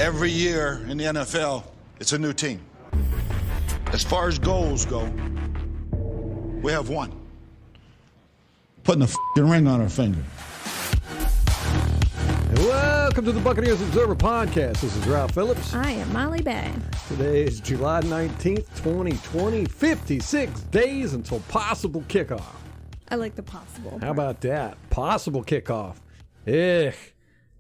Every year in the NFL, it's a new team. As far as goals go, we have one. Putting a f***ing ring on our finger. Welcome to the Buccaneers Observer Podcast. This is Ralph Phillips. I am Molly Bay. Today is July 19th, 2020. 56 days until possible kickoff. I like the possible part. How about that? Possible kickoff. Ugh.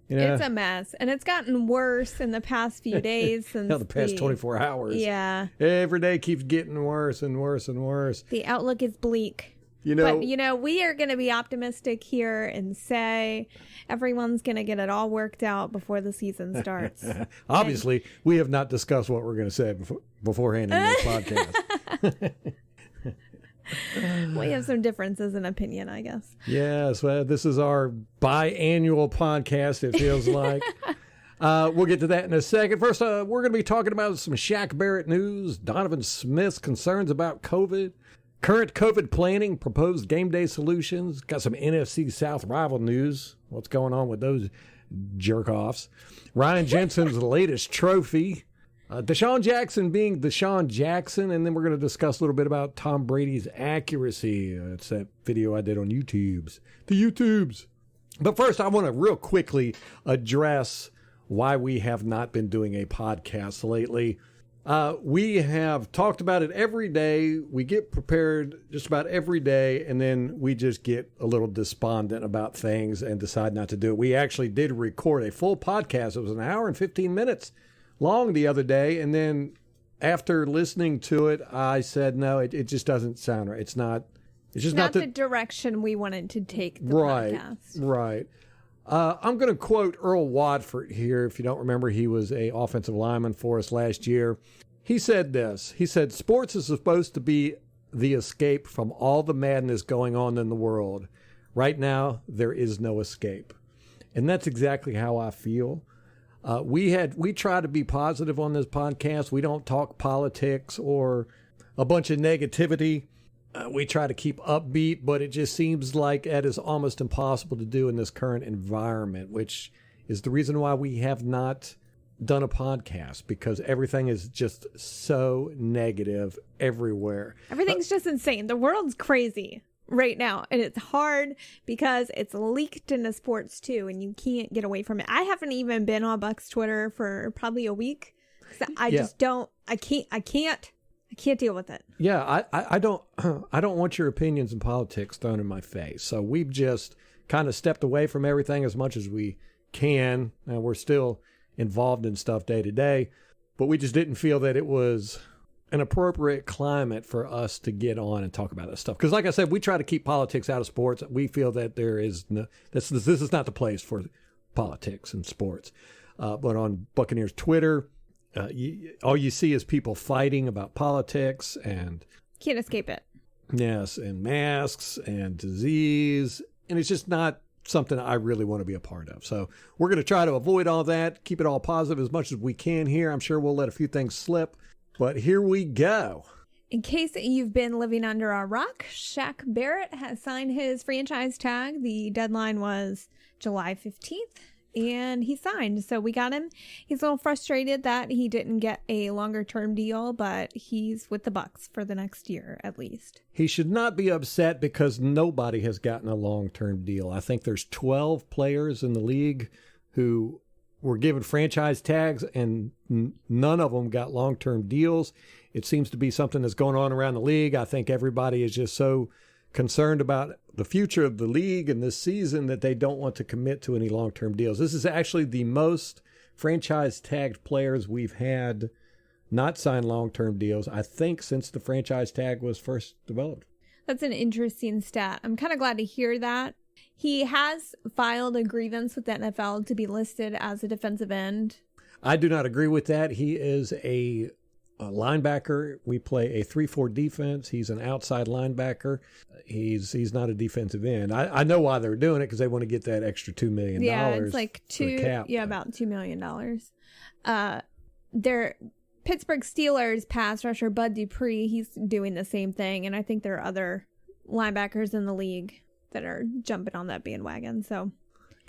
You know, it's a mess. And it's gotten worse in the past few days since the past 24 hours. Yeah. Every day keeps getting worse and worse and worse. The outlook is bleak. But, we are going to be optimistic here and say everyone's going to get it all worked out before the season starts. Obviously, we have not discussed what we're going to say beforehand in this podcast. We have some differences in opinion, I guess. Yes, well, this is our biannual podcast, it feels like. We'll get to that in a second. First, we're going to be talking about some Shaq Barrett news, Donovan Smith's concerns about COVID, current COVID planning, proposed game day solutions, got some NFC South rival news, what's going on with those jerk-offs, Ryan Jensen's latest trophy, Desean Jackson being Desean Jackson, and then we're going to discuss a little bit about Tom Brady's accuracy. It's that video I did on the YouTubes. But first, I want to real quickly address why we have not been doing a podcast lately. We have talked about it every day. We get prepared just about every day, and then we just get a little despondent about things and decide not to do it. We actually did record a full podcast. It was an hour and 15 minutes long the other day, and then after listening to it, I said, no, it just doesn't sound right. It's just not the direction we wanted to take the podcast. Right. I'm going to quote Earl Watford here. If you don't remember, he was a offensive lineman for us last year. He said this. He said, sports is supposed to be the escape from all the madness going on in the world. Right now, there is no escape. And that's exactly how I feel. We try to be positive on this podcast. We don't talk politics or a bunch of negativity. We try to keep upbeat, but it just seems like that is almost impossible to do in this current environment, which is the reason why we have not done a podcast, because everything is just so negative everywhere. Everything's just insane. The world's crazy right now, and it's hard because it's leaked into sports too, and you can't get away from it. I haven't even been on Bucks Twitter for probably a week. So I can't deal with it. Yeah, I don't want your opinions and politics thrown in my face. So we've just kind of stepped away from everything as much as we can. We're still involved in stuff day to day, but we just didn't feel that it was an appropriate climate for us to get on and talk about this stuff. Because like I said, we try to keep politics out of sports. We feel that there is this is not the place for politics and sports. But on Buccaneers Twitter, all you see is people fighting about politics and can't escape it. Yes, and masks and disease, and it's just not something I really want to be a part of. So we're going to try to avoid all that, keep it all positive as much as we can here. I'm sure we'll let a few things slip, but here we go. In case you've been living under a rock, Shaq Barrett has signed his franchise tag. The deadline was July 15th. And he signed. So we got him. He's a little frustrated that he didn't get a longer term deal, but he's with the Bucs for the next year at least. He should not be upset because nobody has gotten a long term deal. I think there's 12 players in the league who were given franchise tags, and none of them got long term deals. It seems to be something that's going on around the league. I think everybody is just so concerned about the future of the league and this season that they don't want to commit to any long-term deals. This is actually the most franchise-tagged players we've had not sign long-term deals, I think, since the franchise tag was first developed. That's an interesting stat. I'm kind of glad to hear that. He has filed a grievance with the NFL to be listed as a defensive end. I do not agree with that. He is a linebacker. We play a 3-4 defense. He's an outside linebacker. He's not a defensive end. I know why they're doing it, because they want to get that extra $2 million. Yeah, it's like about $2 million. Their Pittsburgh Steelers pass rusher Bud Dupree, he's doing the same thing, and I think there are other linebackers in the league that are jumping on that bandwagon. So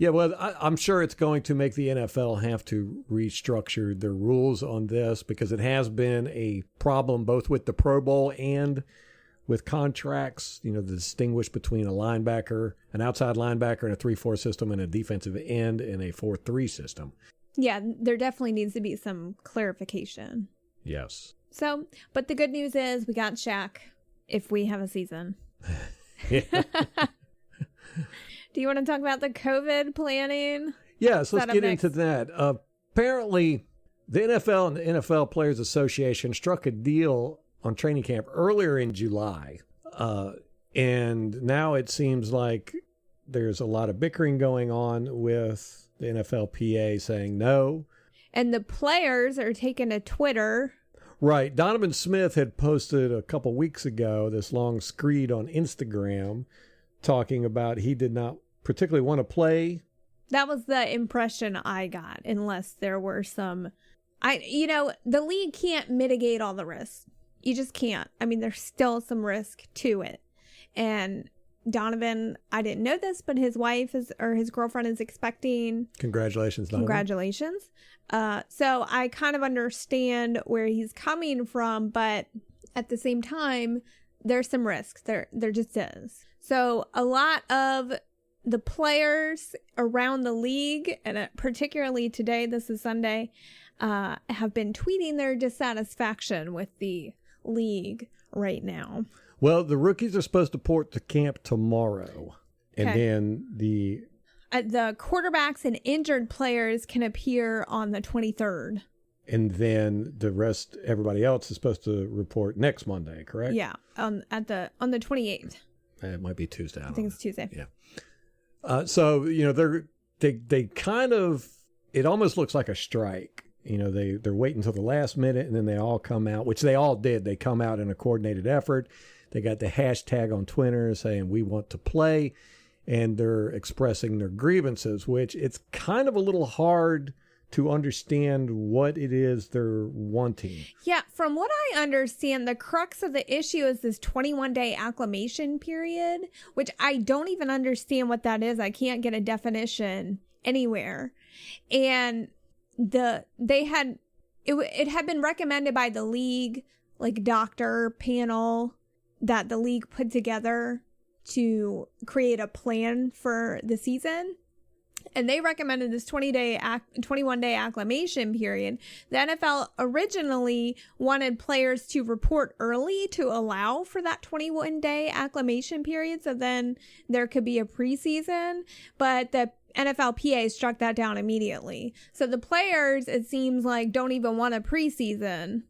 Yeah, well, I'm sure it's going to make the NFL have to restructure their rules on this because it has been a problem both with the Pro Bowl and with contracts, the distinguish between a linebacker, an outside linebacker in a 3-4 system and a defensive end in a 4-3 system. Yeah, there definitely needs to be some clarification. Yes. So, but the good news is we got Shaq if we have a season. Yeah. Do you want to talk about the COVID planning? Yes, let's get into that. Apparently, the NFL and the NFL Players Association struck a deal on training camp earlier in July. And now it seems like there's a lot of bickering going on with the NFLPA saying no. And the players are taking to Twitter. Right. Donovan Smith had posted a couple weeks ago this long screed on Instagram talking about he did not particularly want to play. That was the impression I got, unless there were some... the league can't mitigate all the risks. You just can't. I mean, there's still some risk to it. And Donovan, I didn't know this, but his wife his girlfriend is expecting. Congratulations, Donovan. Congratulations. So I kind of understand where he's coming from, but at the same time, there's some risks. There just is. So a lot of the players around the league, and particularly today, this is Sunday, have been tweeting their dissatisfaction with the league right now. Well, the rookies are supposed to report to camp tomorrow. And then the quarterbacks and injured players can appear on the 23rd. And then the rest, everybody else is supposed to report next Monday, correct? Yeah, on the 28th. It might be Tuesday. I think it's Tuesday. Yeah. So, they kind of, it almost looks like a strike. They're waiting until the last minute and then they all come out, which they all did. They come out in a coordinated effort. They got the hashtag on Twitter saying, we want to play. And they're expressing their grievances, which it's kind of a little hard to understand what it is they're wanting. Yeah, from what I understand, the crux of the issue is this 21-day acclimation period, which I don't even understand what that is. I can't get a definition anywhere. And it had been recommended by the league, like doctor panel that the league put together to create a plan for the season. And they recommended this 21-day acclimation period. The NFL originally wanted players to report early to allow for that 21-day acclimation period, so then there could be a preseason. But the NFLPA struck that down immediately. So the players, it seems like, don't even want a preseason.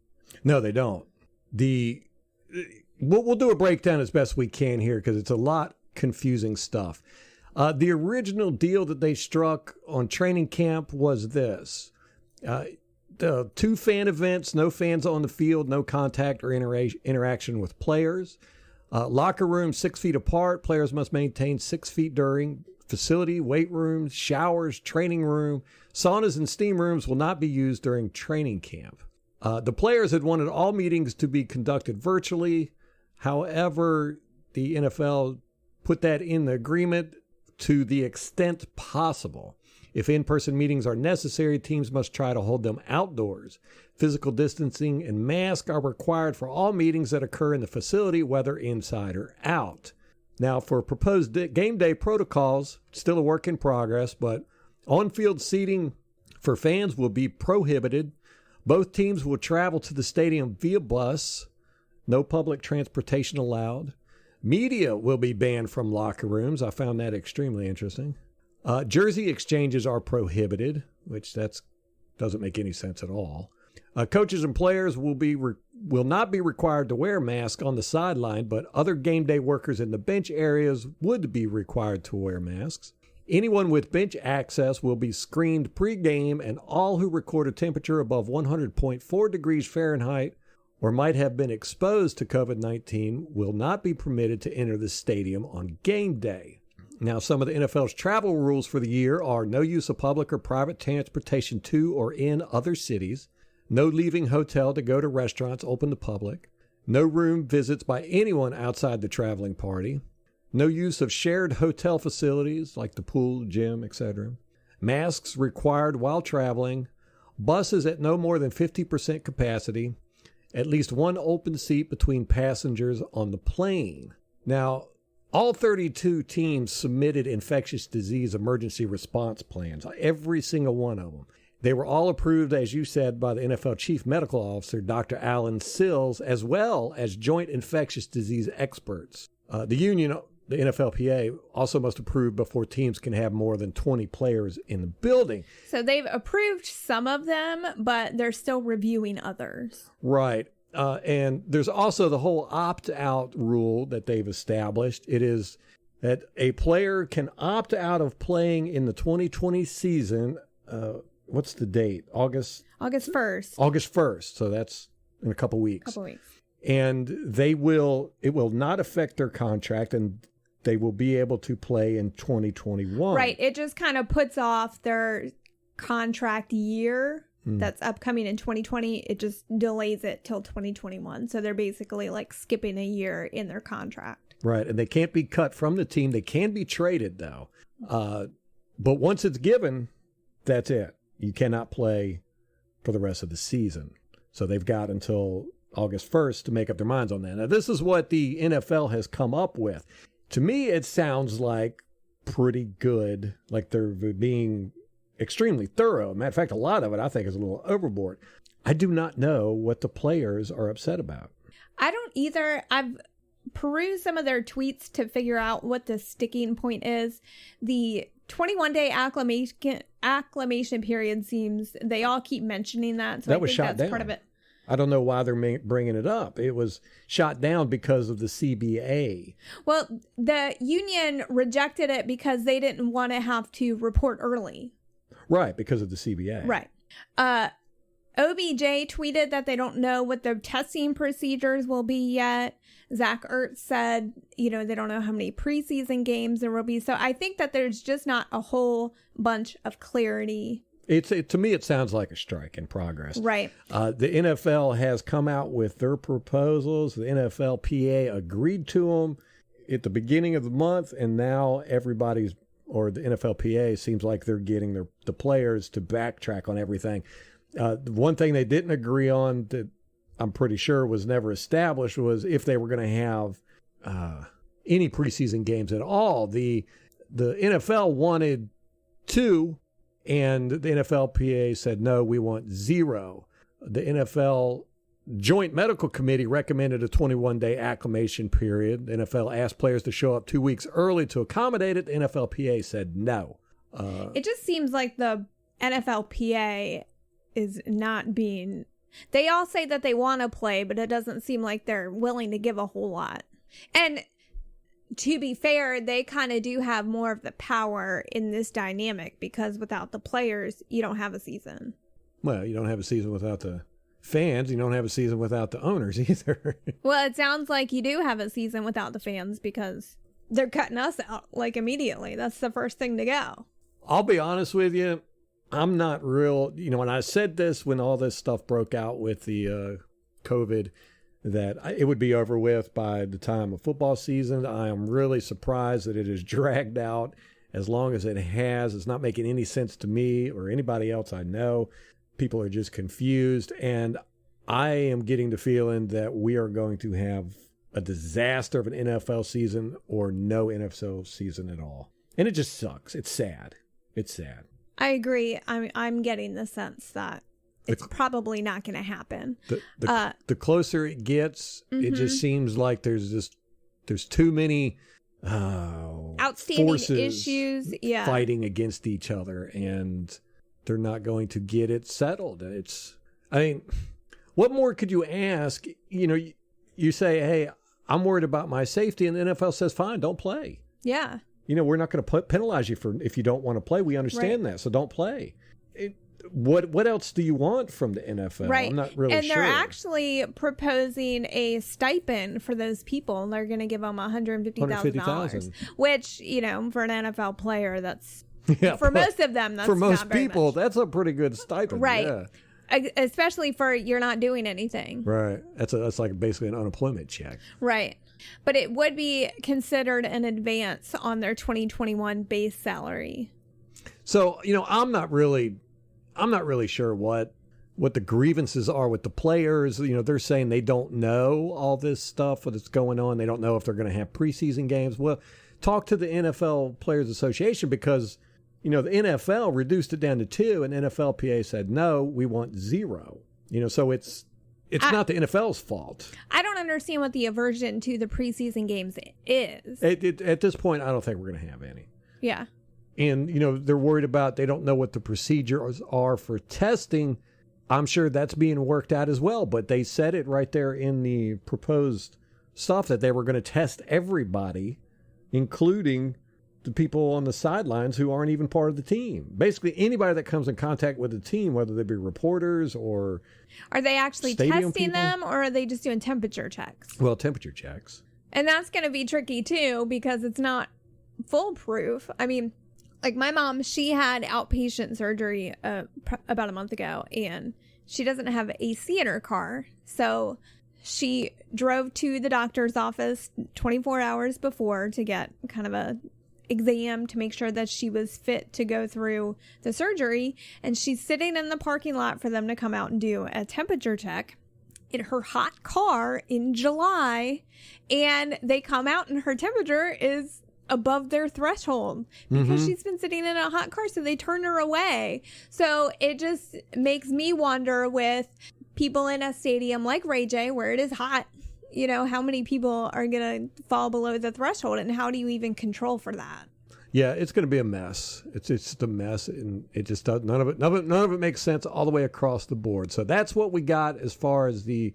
No, they don't. We'll do a breakdown as best we can here because it's a lot confusing stuff. The original deal that they struck on training camp was this. The 2 fan events, no fans on the field, no contact or interaction with players. Locker rooms 6 feet apart. Players must maintain 6 feet during facility, weight rooms, showers, training room. Saunas and steam rooms will not be used during training camp. The players had wanted all meetings to be conducted virtually. However, the NFL put that in the agreement to the extent possible. If in-person meetings are necessary, teams must try to hold them outdoors. Physical distancing and masks are required for all meetings that occur in the facility, whether inside or out. Now, for proposed game day protocols, still a work in progress, but on-field seating for fans will be prohibited. Both teams will travel to the stadium via bus. No public transportation allowed. Media will be banned from locker rooms. I found that extremely interesting. Jersey exchanges are prohibited, which doesn't make any sense at all. Coaches and players will not be required to wear masks on the sideline, but other game day workers in the bench areas would be required to wear masks. Anyone with bench access will be screened pre-game, and all who record a temperature above 100.4 degrees Fahrenheit or might have been exposed to COVID-19 will not be permitted to enter the stadium on game day. Now, some of the NFL's travel rules for the year are no use of public or private transportation to or in other cities, no leaving hotel to go to restaurants open to public, no room visits by anyone outside the traveling party, No use of shared hotel facilities like the pool, gym, etc. Masks required while traveling. Buses at no more than 50% capacity. At least one open seat between passengers on the plane. Now, all 32 teams submitted infectious disease emergency response plans, every single one of them. They were all approved, as you said, by the NFL Chief Medical Officer, Dr. Alan Sills, as well as joint infectious disease experts. The union, the NFLPA, also must approve before teams can have more than 20 players in the building. So they've approved some of them, but they're still reviewing others. Right. And there's also the whole opt-out rule that they've established. It is that a player can opt out of playing in the 2020 season. What's the date? August 1st. August 1st. So that's in a couple weeks. And it will not affect their contract, and they will be able to play in 2021. Right. It just kind of puts off their contract year that's upcoming in 2020. It just delays it till 2021. So they're basically like skipping a year in their contract. Right. And they can't be cut from the team. They can be traded, though. But once it's given, that's it. You cannot play for the rest of the season. So they've got until August 1st to make up their minds on that. Now, this is what the NFL has come up with. To me, it sounds like pretty good, like they're being extremely thorough. Matter of fact, a lot of it I think is a little overboard. I do not know what the players are upset about. I don't either. I've perused some of their tweets to figure out what the sticking point is. The 21-day acclimation period seems, they all keep mentioning that. So that I was think shot that's down. part of it. I don't know why they're bringing it up. It was shot down because of the CBA. Well, the union rejected it because they didn't want to have to report early. Right, because of the CBA. Right. OBJ tweeted that they don't know what the testing procedures will be yet. Zach Ertz said, they don't know how many preseason games there will be. So I think that there's just not a whole bunch of clarity. To me, it sounds like a strike in progress. Right. The NFL has come out with their proposals. The NFLPA agreed to them at the beginning of the month, and now the NFLPA seems like they're getting the players to backtrack on everything. The one thing they didn't agree on that I'm pretty sure was never established was if they were going to have any preseason games at all. The NFL wanted 2, and the NFLPA said, no, we want 0. The NFL Joint Medical Committee recommended a 21-day acclimation period. The NFL asked players to show up 2 weeks early to accommodate it. The NFLPA said no. It just seems like the NFLPA is not being... They all say that they want to play, but it doesn't seem like they're willing to give a whole lot. And to be fair, they kind of do have more of the power in this dynamic because without the players, you don't have a season. Well, you don't have a season without the fans. You don't have a season without the owners either. Well, it sounds like you do have a season without the fans because they're cutting us out like immediately. That's the first thing to go. I'll be honest with you. I'm not real, when I said this, when all this stuff broke out with the COVID, that it would be over with by the time of football season. I am really surprised that it has dragged out as long as it has. It's not making any sense to me or anybody else I know. People are just confused. And I am getting the feeling that we are going to have a disaster of an NFL season or no NFL season at all. And it just sucks. It's sad. It's sad. I agree. I'm getting the sense that it's probably not going to happen. The closer it gets, it just seems like there's too many outstanding forces issues fighting against each other, and they're not going to get it settled. What more could you ask? You say, hey, I'm worried about my safety, and the NFL says, fine, don't play. Yeah. We're not going to penalize you if you don't want to play. We understand that, so don't play. What else do you want from the NFL? Right. I'm not really sure. And they're actually proposing a stipend for those people. They're going to give them $150,000, which, for an NFL player, that's for most of them. That's for most not very people, much. That's a pretty good stipend, right? Yeah. Especially for you're not doing anything, right? That's like basically an unemployment check, right? But it would be considered an advance on their 2021 base salary. So, I'm not really sure what the grievances are with the players. They're saying they don't know all this stuff, what's going on. They don't know if they're going to have preseason games. Well, talk to the NFL Players Association, because, the NFL reduced it down to 2 and NFLPA said, no, we want 0. So it's not the NFL's fault. I don't understand what the aversion to the preseason games is. At this point, I don't think we're going to have any. Yeah. And, they're worried about, they don't know what the procedures are for testing. I'm sure that's being worked out as well. But they said it right there in the proposed stuff that they were going to test everybody, including the people on the sidelines who aren't even part of the team. Basically, anybody that comes in contact with the team, whether they be reporters or Are they actually stadium testing people? them, or are they just doing temperature checks? Well, temperature checks. And that's going to be tricky, too, because it's not foolproof. I mean, like my mom, she had outpatient surgery about a month ago, and she doesn't have AC in her car. So she drove to the doctor's office 24 hours before to get kind of a exam to make sure that she was fit to go through the surgery. And she's sitting in the parking lot for them to come out and do a temperature check in her hot car in July. And they come out and her temperature is above their threshold because she's been sitting in a hot car, so they turn her away. So it just makes me wonder, with people in a stadium like Ray J where it is hot, how many people are going to fall below the threshold, and how do you even control for that? Yeah, it's going to be a mess. It's just a mess, and it just does, none of it makes sense all the way across the board. So that's what we got as far as the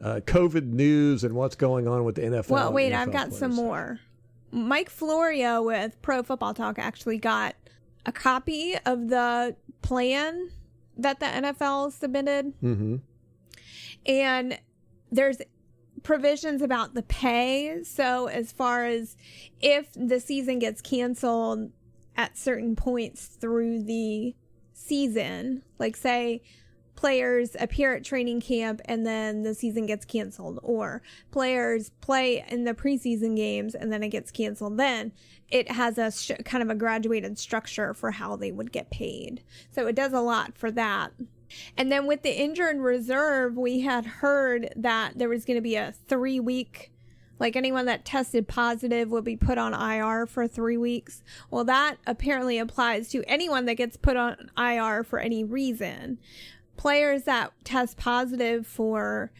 COVID news and what's going on with the NFL. Well, wait, NFL I've got players. some more. Mike Florio with Pro Football Talk actually got a copy of the plan that the NFL submitted. Mm-hmm. And there's provisions about the pay. So as far as if the season gets canceled at certain points through the season, like say players appear at training camp and then the season gets canceled, or players play in the preseason games and then it gets canceled, then it has a kind of a graduated structure for how they would get paid. So it does a lot for that. And then with the injured reserve, we had heard that there was going to be a 3-week, like anyone that tested positive would be put on IR for 3 weeks. Well, that apparently applies to anyone that gets put on IR for any reason. Players that test positive for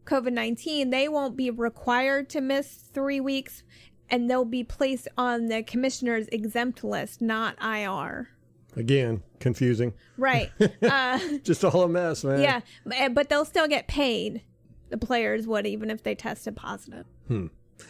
COVID-19, they won't be required to miss 3 weeks, and they'll be placed on the commissioner's exempt list, not IR. Again, confusing. Right. Just all a mess, man. Yeah, but they'll still get paid. The players would, even if they tested positive. Do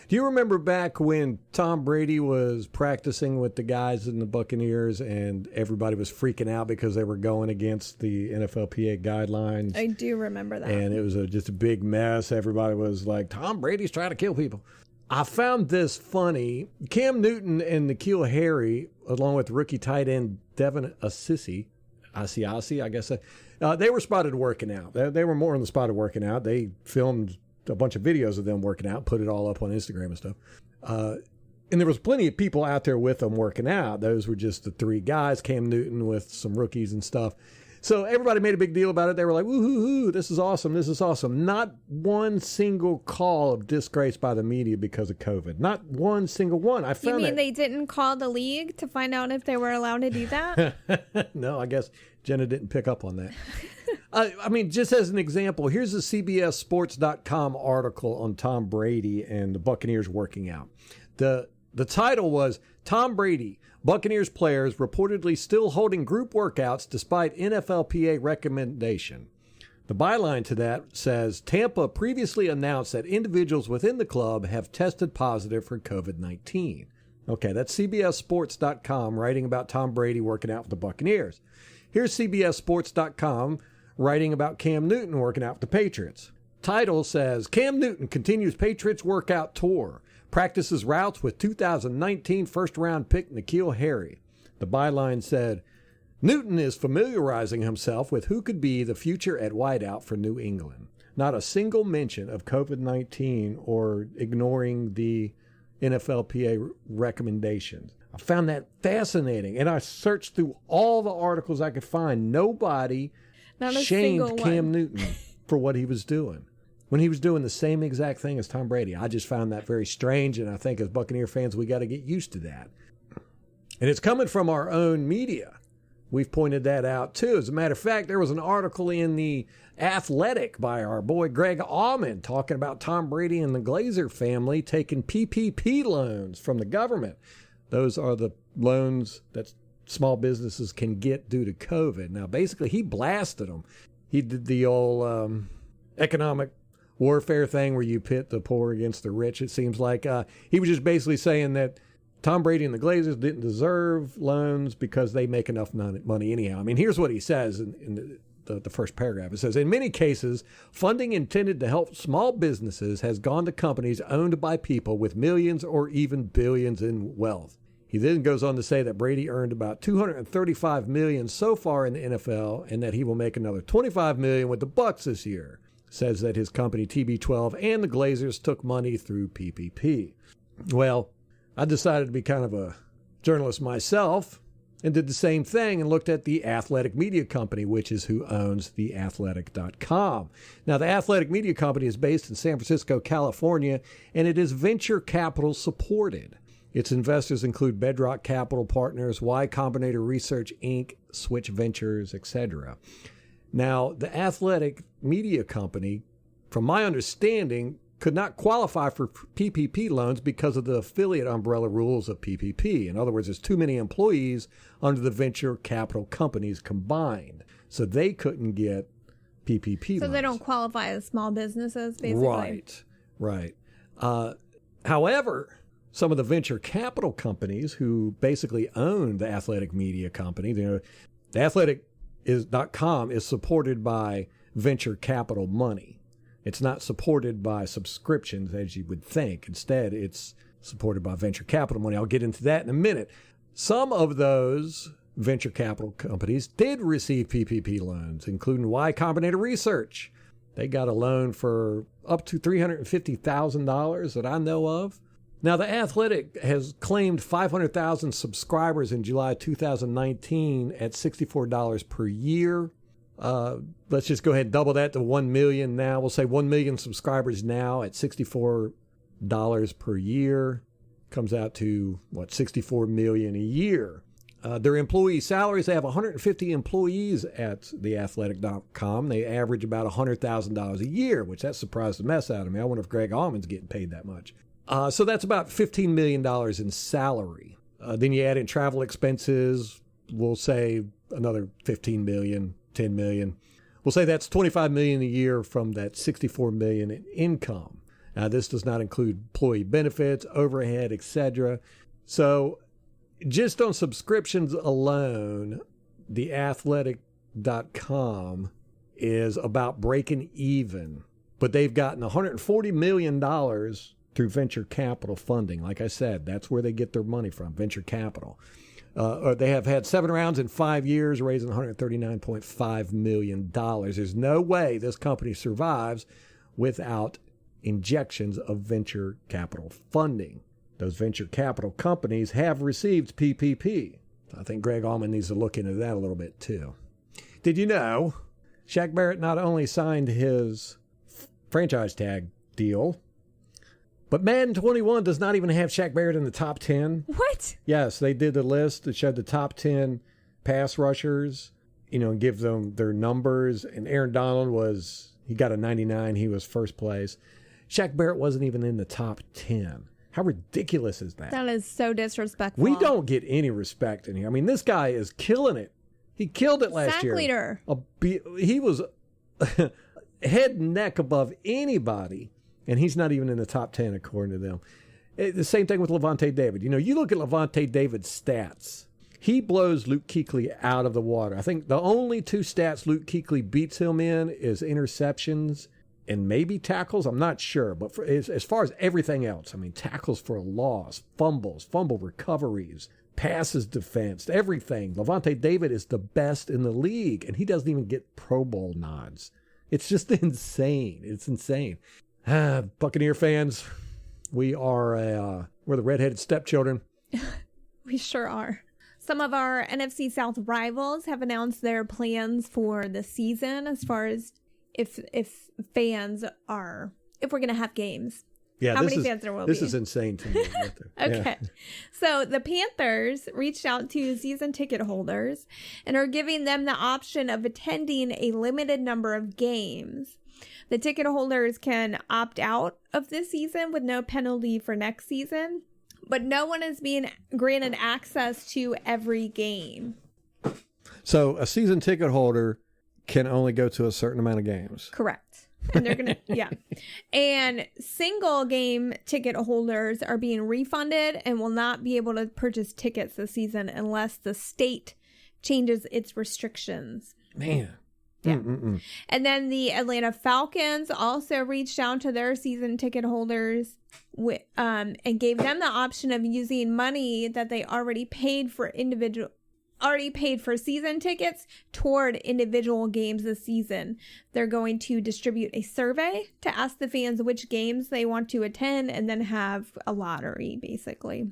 you remember back when Tom Brady was practicing with the guys in the Buccaneers and everybody was freaking out because they were going against the NFLPA guidelines? I do remember that. And it was just a big mess. Everybody was like, Tom Brady's trying to kill people. I found this funny. Cam Newton and N'Keal Harry, along with rookie tight end Devin Asiasi, I guess, they were spotted working out. They were more on the spot of working out. They filmed a bunch of videos of them working out, put it all up on Instagram and stuff. And there was plenty of people out there with them working out. Those were just the 3 guys, Cam Newton with some rookies and stuff. So everybody made a big deal about it. They were like, woo-hoo-hoo, this is awesome, this is awesome. Not one single call of disgrace by the media because of COVID. Not one single one. I found You mean they didn't call the league to find out if they were allowed to do that? No, I guess Jenna didn't pick up on that. I mean, just as an example, here's a CBSSports.com article on Tom Brady and the Buccaneers working out. The title was, Tom Brady, Buccaneers players reportedly still holding group workouts despite NFLPA recommendation. The byline to that says, Tampa previously announced that individuals within the club have tested positive for COVID-19. Okay, that's CBSSports.com writing about Tom Brady working out with the Buccaneers. Here's CBSSports.com writing about Cam Newton working out with the Patriots. Title says, Cam Newton continues Patriots workout tour. Practices routes with 2019 first-round pick N'Keal Harry. The byline said, Newton is familiarizing himself with who could be the future at wideout for New England. not a single mention of COVID-19 or ignoring the NFLPA recommendations. I found that fascinating, and I searched through all the articles I could find. Nobody shamed Cam Newton for what he was doing when he was doing the same exact thing as Tom Brady. I just found that very strange, and I think as Buccaneer fans, we got to get used to that. And it's coming from our own media. We've pointed that out, too. As a matter of fact, there was an article in The Athletic by our boy Greg Allman talking about Tom Brady and the Glazer family taking PPP loans from the government. Those are the loans that small businesses can get due to COVID. Now, basically, he blasted them. He did the old economic warfare thing where you pit the poor against the rich, it seems like. He was just basically saying that Tom Brady and the Glazers didn't deserve loans because they make enough money anyhow. I mean, here's what he says in the first paragraph. It says, in many cases, funding intended to help small businesses has gone to companies owned by people with millions or even billions in wealth. He then goes on to say that Brady earned about $235 million so far in the NFL and that he will make another $25 million with the Bucs this year. Says that his company TB12 and the Glazers took money through PPP. Well, I decided to be kind of a journalist myself and did the same thing and looked at the Athletic Media Company, which is who owns theathletic.com. Now, the Athletic Media Company is based in San Francisco, California, and it is venture capital supported. Its investors include Bedrock Capital Partners, Y Combinator Research, Inc., Switch Ventures, etc. Now, the Athletic Media Company, from my understanding, could not qualify for PPP loans because of the affiliate umbrella rules of PPP. In other words, there's too many employees under the venture capital companies combined. So they couldn't get PPP loans. So they don't qualify as small businesses, basically. Right. However, some of the venture capital companies who basically own the Athletic Media Company, the Athletic.com is supported by venture capital money. It's not supported by subscriptions, as you would think. Instead, it's supported by venture capital money. I'll get into that in a minute. Some of those venture capital companies did receive PPP loans, including Y Combinator Research. They got a loan for up to $350,000 that I know of. Now, The Athletic has claimed 500,000 subscribers in July 2019 at $64 per year. Let's just go ahead and double that to 1 million now. We'll say 1 million subscribers now at $64 per year. Comes out to, $64 million a year. Their employee salaries, they have 150 employees at theathletic.com. They average about $100,000 a year, which that surprised the mess out of me. I wonder if Greg Allman's getting paid that much. So that's about $15 million in salary. Then you add in travel expenses, we'll say another 15 million, 10 million. We'll say that's 25 million a year from that 64 million in income. Now, this does not include employee benefits, overhead, etc. So just on subscriptions alone, theathletic.com is about breaking even. But they've gotten $140 million through venture capital funding. Like I said, that's where they get their money from, venture capital. They have had 7 rounds in 5 years, raising $139.5 million. There's no way this company survives without injections of venture capital funding. Those venture capital companies have received PPP. I think Greg Allman needs to look into that a little bit too. Did you know Shaq Barrett not only signed his franchise tag deal, but Madden 21 does not even have Shaq Barrett in the top 10. What? Yes, they did the list that showed the top 10 pass rushers, and give them their numbers. And Aaron Donald he got a 99. He was first place. Shaq Barrett wasn't even in the top 10. How ridiculous is that? That is so disrespectful. We don't get any respect in here. I mean, this guy is killing it. He killed it last year. Sack leader. He was head and neck above anybody. And he's not even in the top 10, according to them. The same thing with Levante David. You look at Levante David's stats. He blows Luke Kuechly out of the water. I think the only 2 stats Luke Kuechly beats him in is interceptions and maybe tackles. I'm not sure. But as far as everything else, tackles for a loss, fumbles, fumble recoveries, passes defense, everything. Levante David is the best in the league, and he doesn't even get Pro Bowl nods. It's just insane. It's insane. Buccaneer fans, we're the redheaded stepchildren. We sure are. Some of our NFC South rivals have announced their plans for the season as far as if we're going to have games. Yeah, how many fans there will be. This is insane to me. Okay. Yeah. So the Panthers reached out to season ticket holders and are giving them the option of attending a limited number of games. The ticket holders can opt out of this season with no penalty for next season, but no one is being granted access to every game. So a season ticket holder can only go to a certain amount of games. Correct. And they're going to, yeah. And single game ticket holders are being refunded and will not be able to purchase tickets this season unless the state changes its restrictions. Man. Yeah. And then the Atlanta Falcons also reached out to their season ticket holders and gave them the option of using money that they already paid for season tickets toward individual games this season. They're going to distribute a survey to ask the fans which games they want to attend and then have a lottery, basically.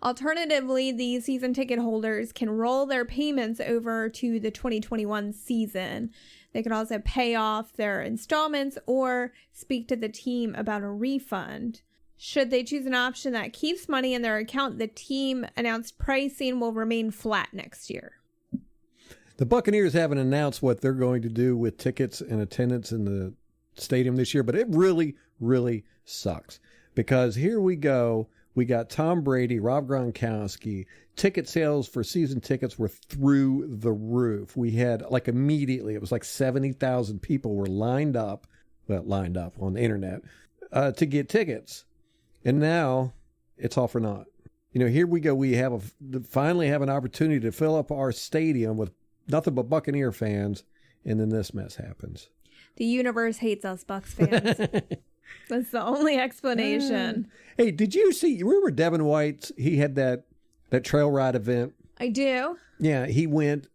Alternatively, the season ticket holders can roll their payments over to the 2021 season. They can also pay off their installments or speak to the team about a refund. Should they choose an option that keeps money in their account, the team announced pricing will remain flat next year. The Buccaneers haven't announced what they're going to do with tickets and attendance in the stadium this year, but it really, really sucks. Because here we go. We got Tom Brady, Rob Gronkowski. Ticket sales for season tickets were through the roof. We had, immediately, it was 70,000 people were lined up on the internet to get tickets. And now it's all for naught. Here we go. We finally have an opportunity to fill up our stadium with nothing but Buccaneer fans. And then this mess happens. The universe hates us, Bucs fans. That's the only explanation. Hey, did you remember Devin White? He had that trail ride event. I do. Yeah, he went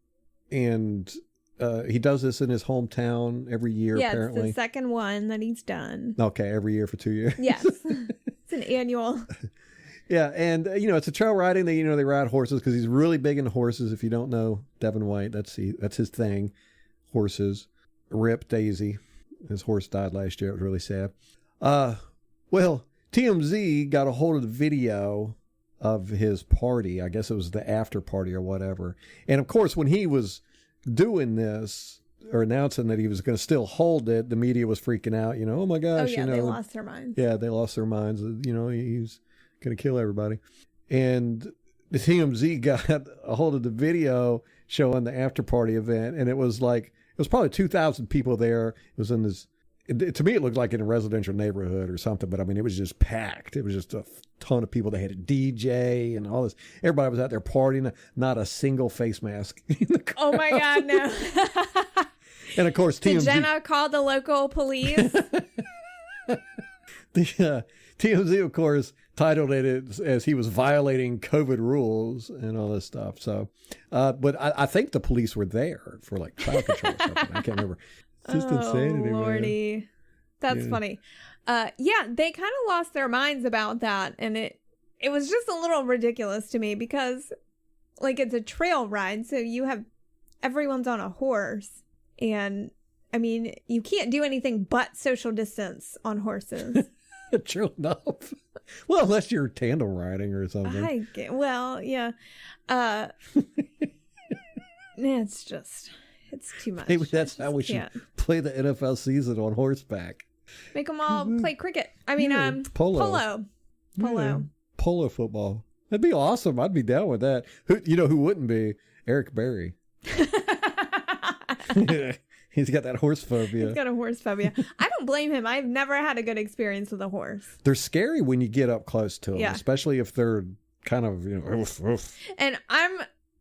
and he does this in his hometown every year, apparently. It's the second one that he's done. Okay, every year for 2 years. Yes. It's an annual. Yeah, and, it's a trail riding. They ride horses because he's really big into horses. If you don't know Devin White, that's his thing, horses. Rip Daisy. His horse died last year. It was really sad. Well, TMZ got a hold of the video of his party. I guess it was the after party or whatever. And of course, when he was doing this or announcing that he was going to still hold it, the media was freaking out. Oh my gosh! They lost their minds. Yeah, they lost their minds. He's going to kill everybody. And the TMZ got a hold of the video showing the after party event, and it was probably 2,000 people there. It was in this. To me, it looked like in a residential neighborhood or something, but it was just packed. It was just a ton of people. They had a DJ and all this. Everybody was out there partying. Not a single face mask in the crowd. Oh my God, no. And of course, TMZ. Did Jenna call the local police? The TMZ, of course, titled it as he was violating COVID rules and all this stuff. So, but I think the police were there for crowd control or something. I can't remember. Just insanity, Lordy. Man. That's funny. They kind of lost their minds about that, and it was just a little ridiculous to me because it's a trail ride, so everyone's on a horse, and you can't do anything but social distance on horses. True enough. Well, unless you're tandem riding or something. It's too much. Maybe that's how we should play the NFL season on horseback. Make them all play cricket. Polo. Polo. Polo football. That'd be awesome. I'd be down with that. Who wouldn't be? Eric Berry. He's got that horse phobia. He's got a horse phobia. I don't blame him. I've never had a good experience with a horse. They're scary when you get up close to them, especially if they're kind of, oof. And I'm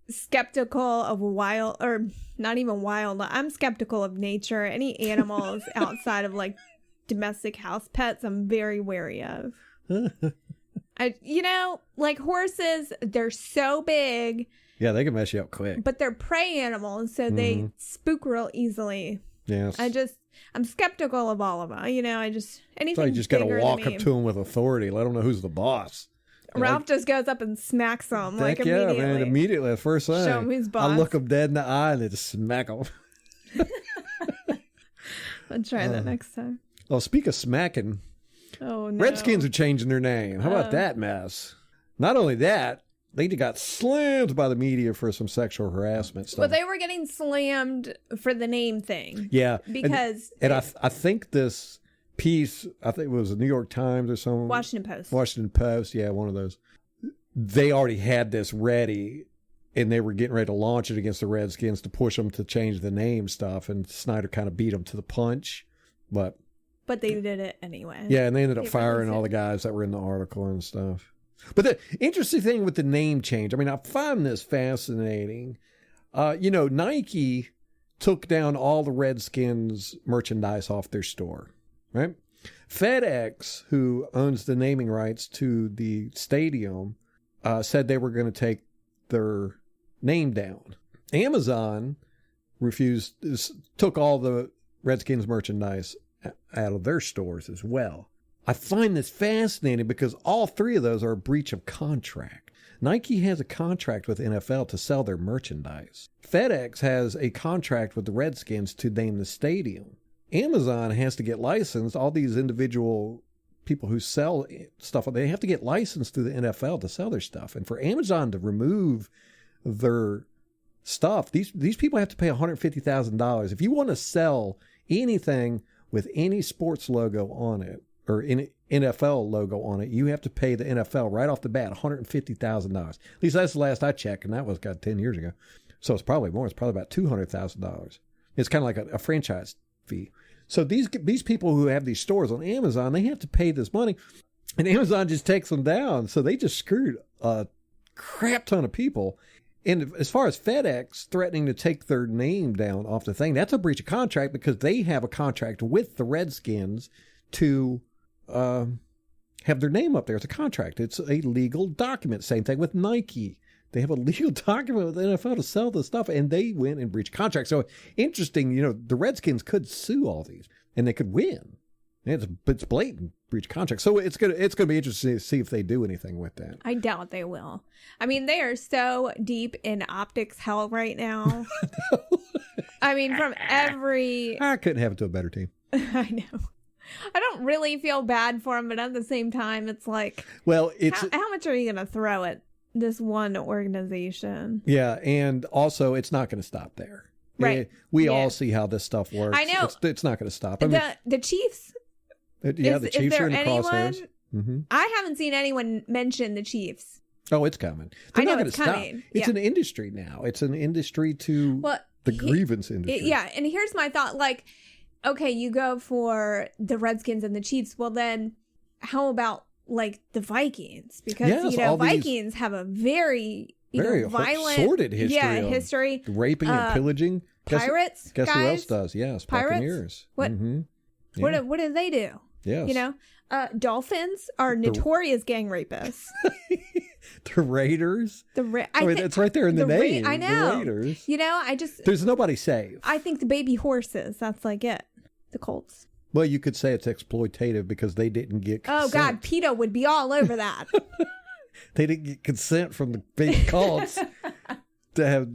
skeptical of I'm skeptical of nature. Any animals outside of domestic house pets, I'm very wary of. Horses, they're so big. Yeah, they can mess you up quick. But they're prey animals, so they spook real easily. Yes. I'm skeptical of all of them. Anything So you just got to bigger walk than up to him with authority. Let him know who's the boss. Ralph just goes up and smacks him Heck yeah, immediately. man. Immediately, the first thing. Show him who's boss. I look him dead in the eye and then just smack him. I'll try that next time. Oh, speak of smacking, Oh, no. Redskins are changing their name. How about that mess? Not only that, they got slammed by the media for some sexual harassment stuff. But they were getting slammed for the name thing. Yeah. Because... And I think this piece, I think it was the New York Times or something. Washington Post, yeah, one of those. They already had this ready, and they were getting ready to launch it against the Redskins to push them to change the name stuff, and Snyder kind of beat them to the punch. But they did it anyway. Yeah, and they ended up firing all the guys that were in the article and stuff. But the interesting thing with the name change, I mean, I find this fascinating. Nike took down all the Redskins merchandise off their store, right? FedEx, who owns the naming rights to the stadium, said they were going to take their name down. Amazon took all the Redskins merchandise out of their stores as well. I find this fascinating because all three of those are a breach of contract. Nike has a contract with NFL to sell their merchandise. FedEx has a contract with the Redskins to name the stadium. Amazon has to get licensed. All these individual people who sell stuff, they have to get licensed through the NFL to sell their stuff. And for Amazon to remove their stuff, these people have to pay $150,000. If you want to sell anything with any sports logo on it, or any NFL logo on it, you have to pay the NFL right off the bat $150,000. At least that's the last I checked, and that was 10 years ago. So it's probably more. It's probably about $200,000. It's kind of like a franchise fee. So these people who have these stores on Amazon, they have to pay this money, and Amazon just takes them down. So they just screwed a crap ton of people. And as far as FedEx threatening to take their name down off the thing, that's a breach of contract because they have a contract with the Redskins to have their name up there. It's a contract. It's a legal document. Same thing with Nike. They have a legal document with the NFL to sell the stuff, and they went and breached contract. So interesting, the Redskins could sue all these, and they could win. It's blatant breach of contract. So it's gonna be interesting to see if they do anything with that. I doubt they will. I mean, they are so deep in optics hell right now. I mean, from every... I couldn't have it to a better team. I know. I don't really feel bad for them, but at the same time, it's like, well, how much are you going to throw at this one organization? Yeah, and also, it's not going to stop there. Right. We all see how this stuff works. I know. It's not going to stop. The Chiefs. The Chiefs are in the crosshairs. Mm-hmm. I haven't seen anyone mention the Chiefs. Oh, it's coming. They're not going to stop. Coming. It's an industry now. It's an industry the grievance industry. Yeah, and here's my thought. Like, okay, you go for the Redskins and the Chiefs. Well, then how about like the Vikings? Because Vikings have a very violent, sordid history. Yeah, history. Raping and pillaging. Pirates. Guess who else does? Yes, Buccaneers. What? Mm-hmm. Yeah. What did they do? Yes. Dolphins are notorious gang rapists. The Raiders. It's right there in the name. I know. The Raiders. There's nobody safe. I think the baby horses. That's like it. The Colts. Well, you could say it's exploitative because they didn't get consent. Oh God, PETA would be all over that. They didn't get consent from the big Colts to have,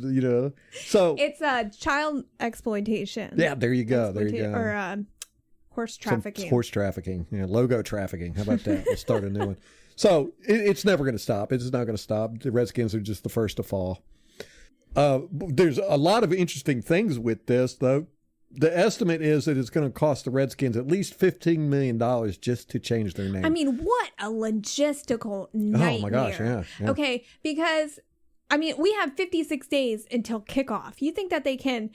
So it's child exploitation. Yeah, there you go. Or horse trafficking. Horse trafficking. Yeah, logo trafficking. How about that? We'll start a new one. So it's never going to stop. It's not going to stop. The Redskins are just the first to fall. There's a lot of interesting things with this, though. The estimate is that it's going to cost the Redskins at least $15 million just to change their name. I mean, what a logistical nightmare. Oh, my gosh, yeah. Okay, because, we have 56 days until kickoff. You think that they can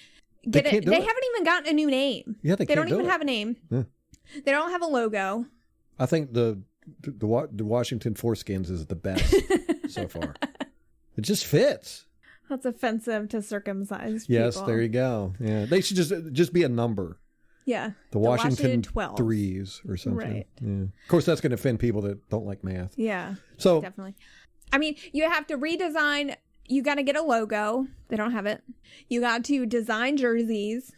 get it? They haven't even gotten a new name. Yeah, they don't even have a name. Yeah. They don't have a logo. I think the Washington Foreskins is the best so far. It just fits. That's offensive to circumcised people. Yes, there you go. Yeah, they should just be a number. Yeah, the Washington 12 threes or something. Right. Yeah. Of course, that's going to offend people that don't like math. Yeah. So definitely. You have to redesign. You got to get a logo. They don't have it. You got to design jerseys.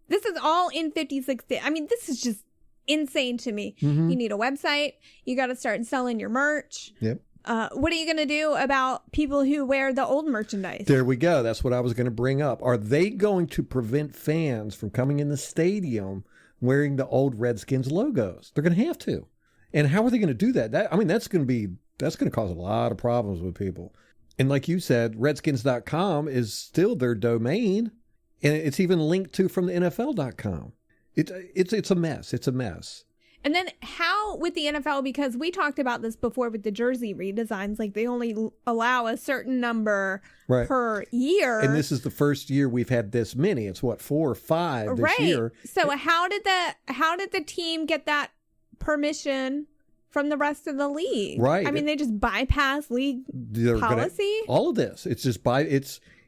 This is all in 56 days. I mean, this is just insane to me. You need a website. You got to start selling your merch. Yep. What are you going to do about people who wear the old merchandise? There we go. That's what I was going to bring up. Are they going to prevent fans from coming in the stadium wearing the old Redskins logos? They're going to have to. And how are they going to do that? That's going to cause a lot of problems with people. And like you said, redskins.com is still their domain, and it's even linked to from the NFL.com. It's a mess. It's a mess. And then how with the NFL, because we talked about this before with the jersey redesigns, like they only allow a certain number per year. And this is the first year we've had this many. It's 4 or 5 this year. So how did the team get that permission from the rest of the league? Right. I mean, they just bypass league policy. All of this. It's just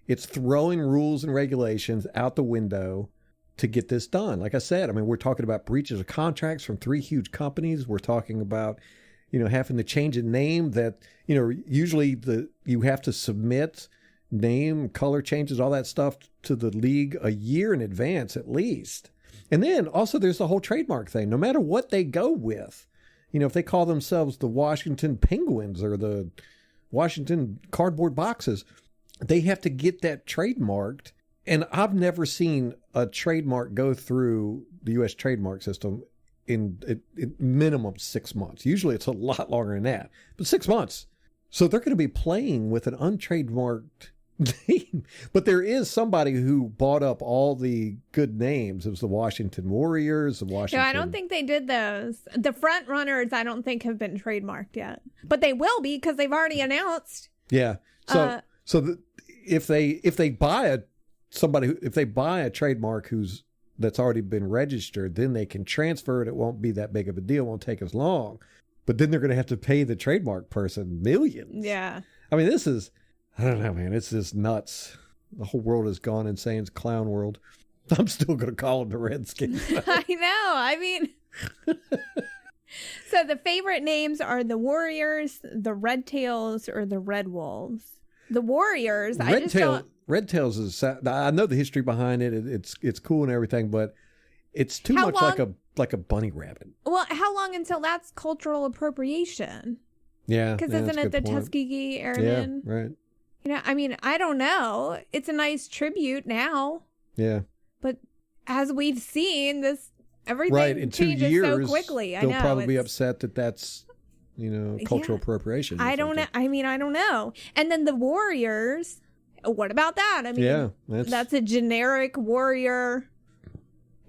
it's throwing rules and regulations out the window to get this done. Like I said, I mean, we're talking about breaches of contracts from 3 huge companies. We're talking about, having to change a name that, usually you have to submit name, color changes, all that stuff to the league a year in advance at least. And then also there's the whole trademark thing. No matter what they go with, if they call themselves the Washington Penguins or the Washington Cardboard Boxes, they have to get that trademarked. And I've never seen a trademark go through the U.S. trademark system in minimum 6 months. Usually it's a lot longer than that, but 6 months. So they're going to be playing with an untrademarked name. But there is somebody who bought up all the good names. It was the Washington Warriors, the Washington... No, I don't think they did those. The front runners, I don't think have been trademarked yet. But they will be because they've already announced. Yeah. If they buy a trademark that's already been registered, then they can transfer it. It won't be that big of a deal. It won't take as long. But then they're going to have to pay the trademark person millions. Yeah. I mean, I don't know, man. It's just nuts. The whole world has gone insane. It's clown world. I'm still going to call them the Redskins. I know. I mean, so the favorite names are the Warriors, the Red Tails, or the Red Wolves. The Warriors, Red Tails is, I know the history behind it. It's cool and everything, but it's too much like a bunny rabbit. Well, how long until that's cultural appropriation? Yeah. Because isn't it the Tuskegee Airmen? Yeah, right. I mean, I don't know. It's a nice tribute now. Yeah. But as we've seen, everything in 2 changes years, so quickly. I know. They'll probably be upset that's cultural appropriation. I don't know. I don't know. And then the Warriors, what about that? I mean, that's a generic warrior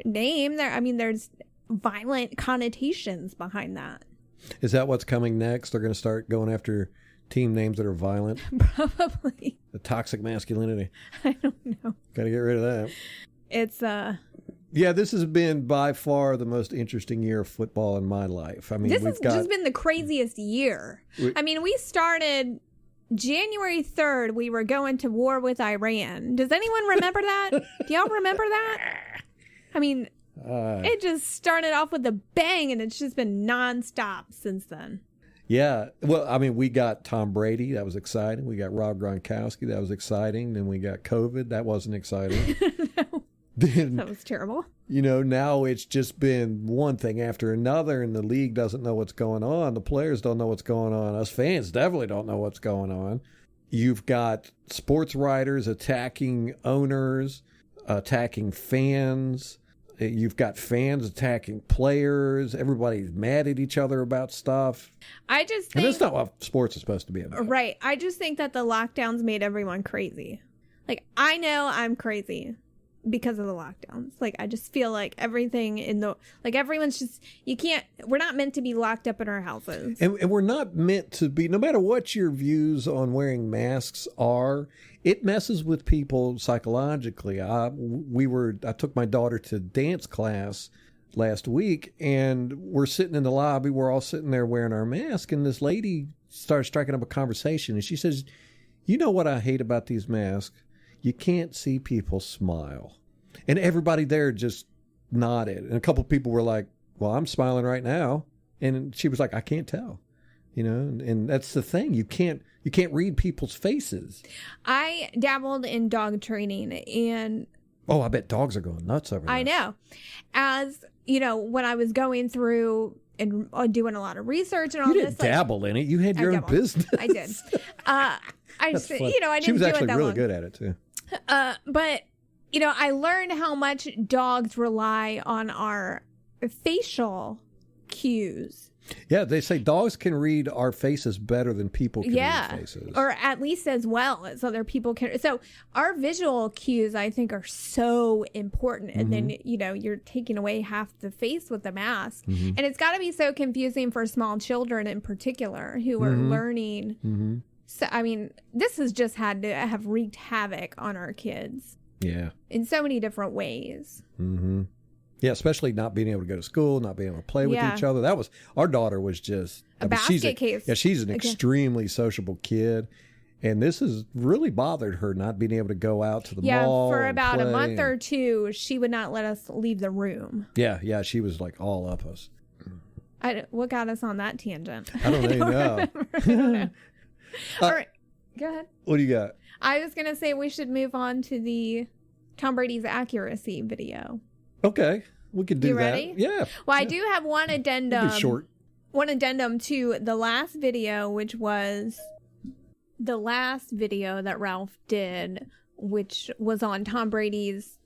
name. There's violent connotations behind that. Is that what's coming next? They're going to start going after team names that are violent? Probably. The toxic masculinity. I don't know. Got to get rid of that. It's Yeah, this has been by far the most interesting year of football in my life. I mean, this has just been the craziest year. We started January 3rd. We were going to war with Iran. Does anyone remember that? Do y'all remember that? I mean, it just started off with a bang, and it's just been nonstop since then. Yeah. Well, I mean, we got Tom Brady. That was exciting. We got Rob Gronkowski. That was exciting. Then we got COVID. That wasn't exciting. No. Then, that was terrible. Now it's just been one thing after another, and the league doesn't know what's going on. The players don't know what's going on. Us fans definitely don't know what's going on. You've got sports writers attacking owners, attacking fans. You've got fans attacking players. Everybody's mad at each other about stuff. I just think... And that's not what sports is supposed to be about. Right. I just think that the lockdowns made everyone crazy. I know I'm crazy because of the lockdowns. I just feel like everything everyone's just, we're not meant to be locked up in our houses. And we're not meant to be, no matter what your views on wearing masks are, it messes with people psychologically. I took my daughter to dance class last week, and we're sitting in the lobby. We're all sitting there wearing our mask, and this lady starts striking up a conversation, and she says, "You know what I hate about these masks? You can't see people smile." And everybody there just nodded. And a couple of people were like, "Well, I'm smiling right now." And she was like, "I can't tell." And that's the thing. You can't read people's faces. I dabbled in dog training, and Oh, I bet dogs are going nuts over there. I know. As, you know, when I was going through and doing a lot of research and all You this. didn't dabble in it. You had your own business. I did. I just, you know, I didn't She was do actually it that really long. good at it, too. But, you know, I learned how much dogs rely on our facial cues. Yeah, they say dogs can read our faces better than people can read faces. Or at least as well as other people can. So our visual cues, I think, are so important. And then, you know, you're taking away half the face with the mask. And it's got to be so confusing for small children in particular who are learning. So, I mean, this has just had to have wreaked havoc on our kids. Yeah. In so many different ways. Yeah, especially not being able to go to school, not being able to play with each other. That was, our daughter was just a basket case. Yeah, she's an extremely sociable kid. And this has really bothered her, not being able to go out to the mall. Yeah, for about a month and or two, she would not let us leave the room. Yeah, she was like all up us. What got us on that tangent? I don't even know. I don't know. All right, go ahead. What do you got? I was going to say we should move on to the Tom Brady's accuracy video. Okay, we could do You that. ready? Yeah. Well, I do have one addendum. It'll be short. One addendum to the last video, which was the last video that Ralph did, which was on Tom Brady's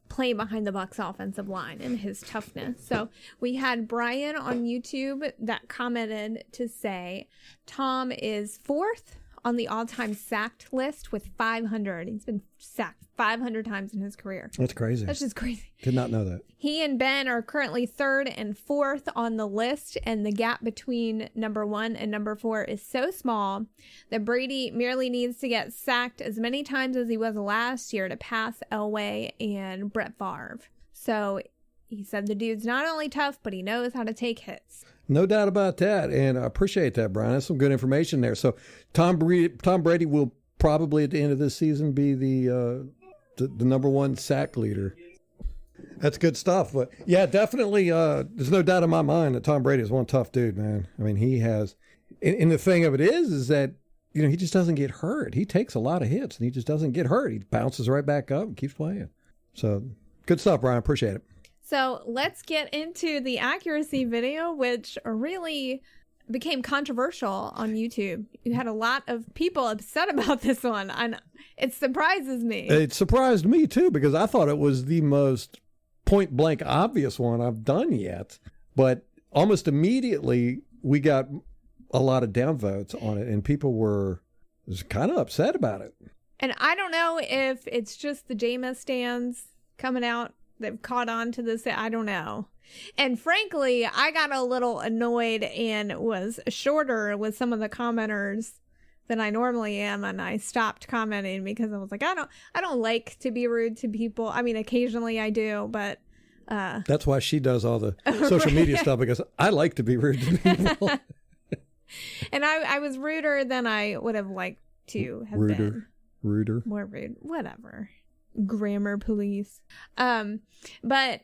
play behind the Bucs offensive line and his toughness. So we had Brian on YouTube that commented to say Tom is 4th on the all-time sacked list with 500. He's been sacked 500 times in his career. That's crazy. That's just crazy. Did not know that. He and Ben are currently 3rd and 4th on the list, and the gap between number 1 and number 4 is so small that Brady merely needs to get sacked as many times as he was last year to pass Elway and Brett Favre. So he said the dude's not only tough, but he knows how to take hits. No doubt about that, and I appreciate that, Brian. That's some good information there. So Tom Brady will probably at the end of this season be the number 1 sack leader. That's good stuff. But yeah, definitely, there's no doubt in my mind that Tom Brady is one tough dude, man. I mean, he has, and the thing of it is that, you know, he just doesn't get hurt. He takes a lot of hits, and he just doesn't get hurt. He bounces right back up and keeps playing. So good stuff, Brian. Appreciate it. So let's get into the accuracy video, which really became controversial on YouTube. You had a lot of people upset about this one, and it surprises me. It surprised me, too, because I thought it was the most point-blank obvious one I've done yet. But almost immediately, we got a lot of downvotes on it, and people were kind of upset about it. And I don't know if it's just the Jameis stands coming out. They've caught on to this. I don't know. And frankly, I got a little annoyed and was shorter with some of the commenters than I normally am. And I stopped commenting because I was like, I don't like to be rude to people. I mean, occasionally I do, but that's why she does all the social media stuff, because I like to be rude to people. And I was ruder than I would have liked to have been. Ruder. More rude. Whatever. Grammar police. But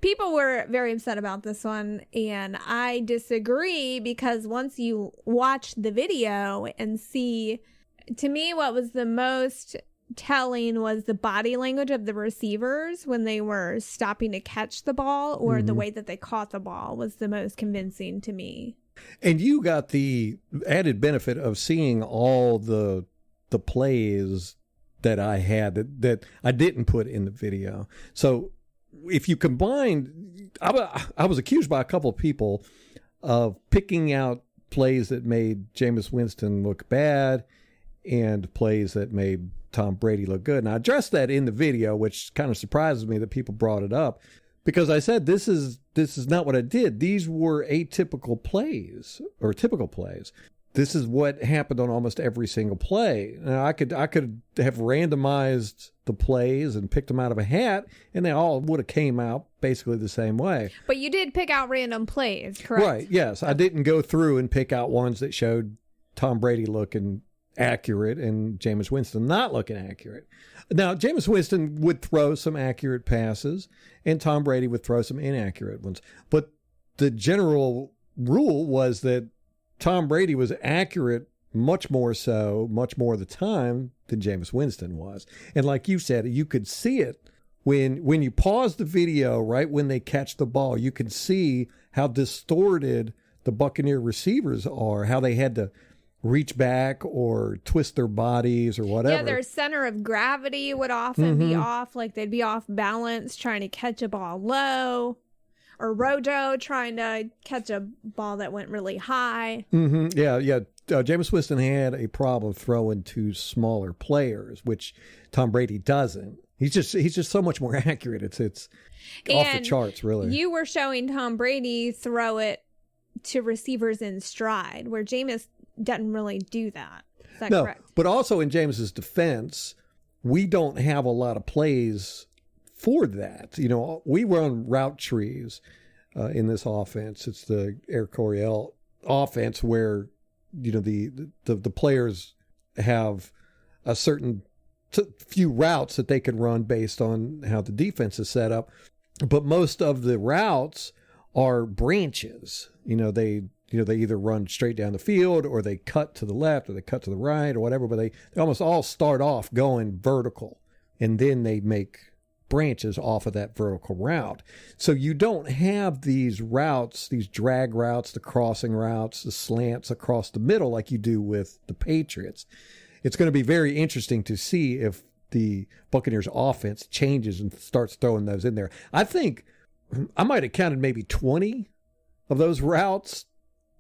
people were very upset about this one, and I disagree, because once you watch the video and see, to me, what was the most telling was the body language of the receivers when they were stopping to catch the ball, or the way that they caught the ball was the most convincing to me. And you got the added benefit of seeing all the plays that I had that I didn't put in the video. So if you combine, I was accused by a couple of people of picking out plays that made Jameis Winston look bad and plays that made Tom Brady look good. And I addressed that in the video, which kind of surprises me that people brought it up, because I said, this is not what I did. These were atypical plays, or typical plays. This is what happened on almost every single play. Now, I could have randomized the plays and picked them out of a hat, and they all would have came out basically the same way. But you did pick out random plays, correct? Right, yes. I didn't go through and pick out ones that showed Tom Brady looking accurate and Jameis Winston not looking accurate. Now, Jameis Winston would throw some accurate passes, and Tom Brady would throw some inaccurate ones. But the general rule was that Tom Brady was accurate much more of the time than Jameis Winston was. And like you said, you could see it when you pause the video, right when they catch the ball, you can see how distorted the Buccaneer receivers are, how they had to reach back or twist their bodies or whatever. Yeah, their center of gravity would often be off, like they'd be off balance trying to catch a ball low, or Rojo trying to catch a ball that went really high. Yeah. Jameis Winston had a problem throwing to smaller players, which Tom Brady doesn't. He's just so much more accurate. It's off the charts, really. You were showing Tom Brady throw it to receivers in stride, where Jameis doesn't really do that. Is that correct? But also in Jameis's defense, we don't have a lot of plays for that. We run route trees in this offense. It's the Air Coryell offense where the players have a certain few routes that they can run based on how the defense is set up, but most of the routes are branches. They either run straight down the field, or they cut to the left, or they cut to the right, or whatever, but they almost all start off going vertical, and then they make branches off of that vertical route. So you don't have these routes, these drag routes, the crossing routes, the slants across the middle like you do with the Patriots. It's going to be very interesting to see if the Buccaneers offense changes and starts throwing those in there. I think I might have counted maybe 20 of those routes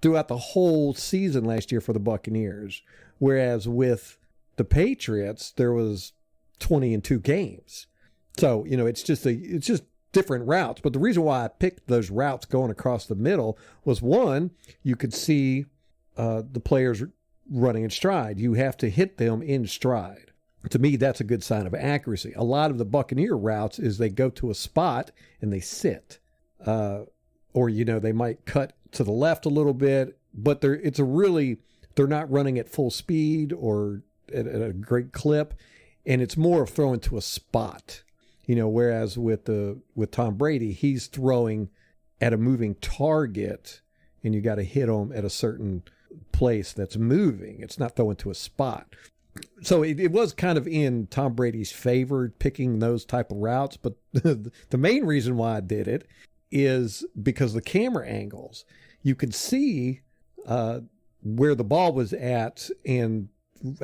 throughout the whole season last year for the Buccaneers, whereas with the Patriots, there was 20 in 2 games. So, it's just different routes. But the reason why I picked those routes going across the middle was, one, you could see the players running in stride. You have to hit them in stride. To me, that's a good sign of accuracy. A lot of the Buccaneer routes is they go to a spot and they sit. Or, they might cut to the left a little bit, but they're not running at full speed or at a great clip. And it's more of throwing to a spot, whereas with Tom Brady, he's throwing at a moving target, and you got to hit him at a certain place that's moving. It's not throwing to a spot. So it was kind of in Tom Brady's favor picking those type of routes. But the main reason why I did it is because the camera angles. You could see where the ball was at and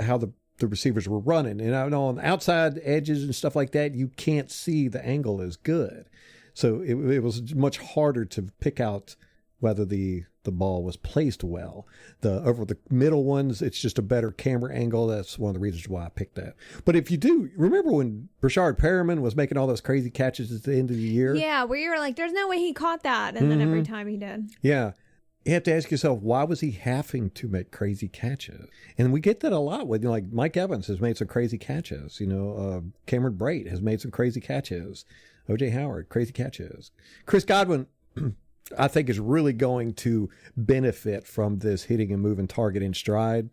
how the receivers were running. And on the outside edges and stuff like that, you can't see the angle as good. So it was much harder to pick out whether the ball was placed well. Over the middle ones, it's just a better camera angle. That's one of the reasons why I picked that. But if you do, remember when Brashard Perriman was making all those crazy catches at the end of the year? Yeah, where you were like, there's no way he caught that. And then every time he did. Yeah. You have to ask yourself, why was he having to make crazy catches? And we get that a lot with, like Mike Evans has made some crazy catches. Cameron Brate has made some crazy catches. O.J. Howard, crazy catches. Chris Godwin, I think, is really going to benefit from this hitting and moving target in stride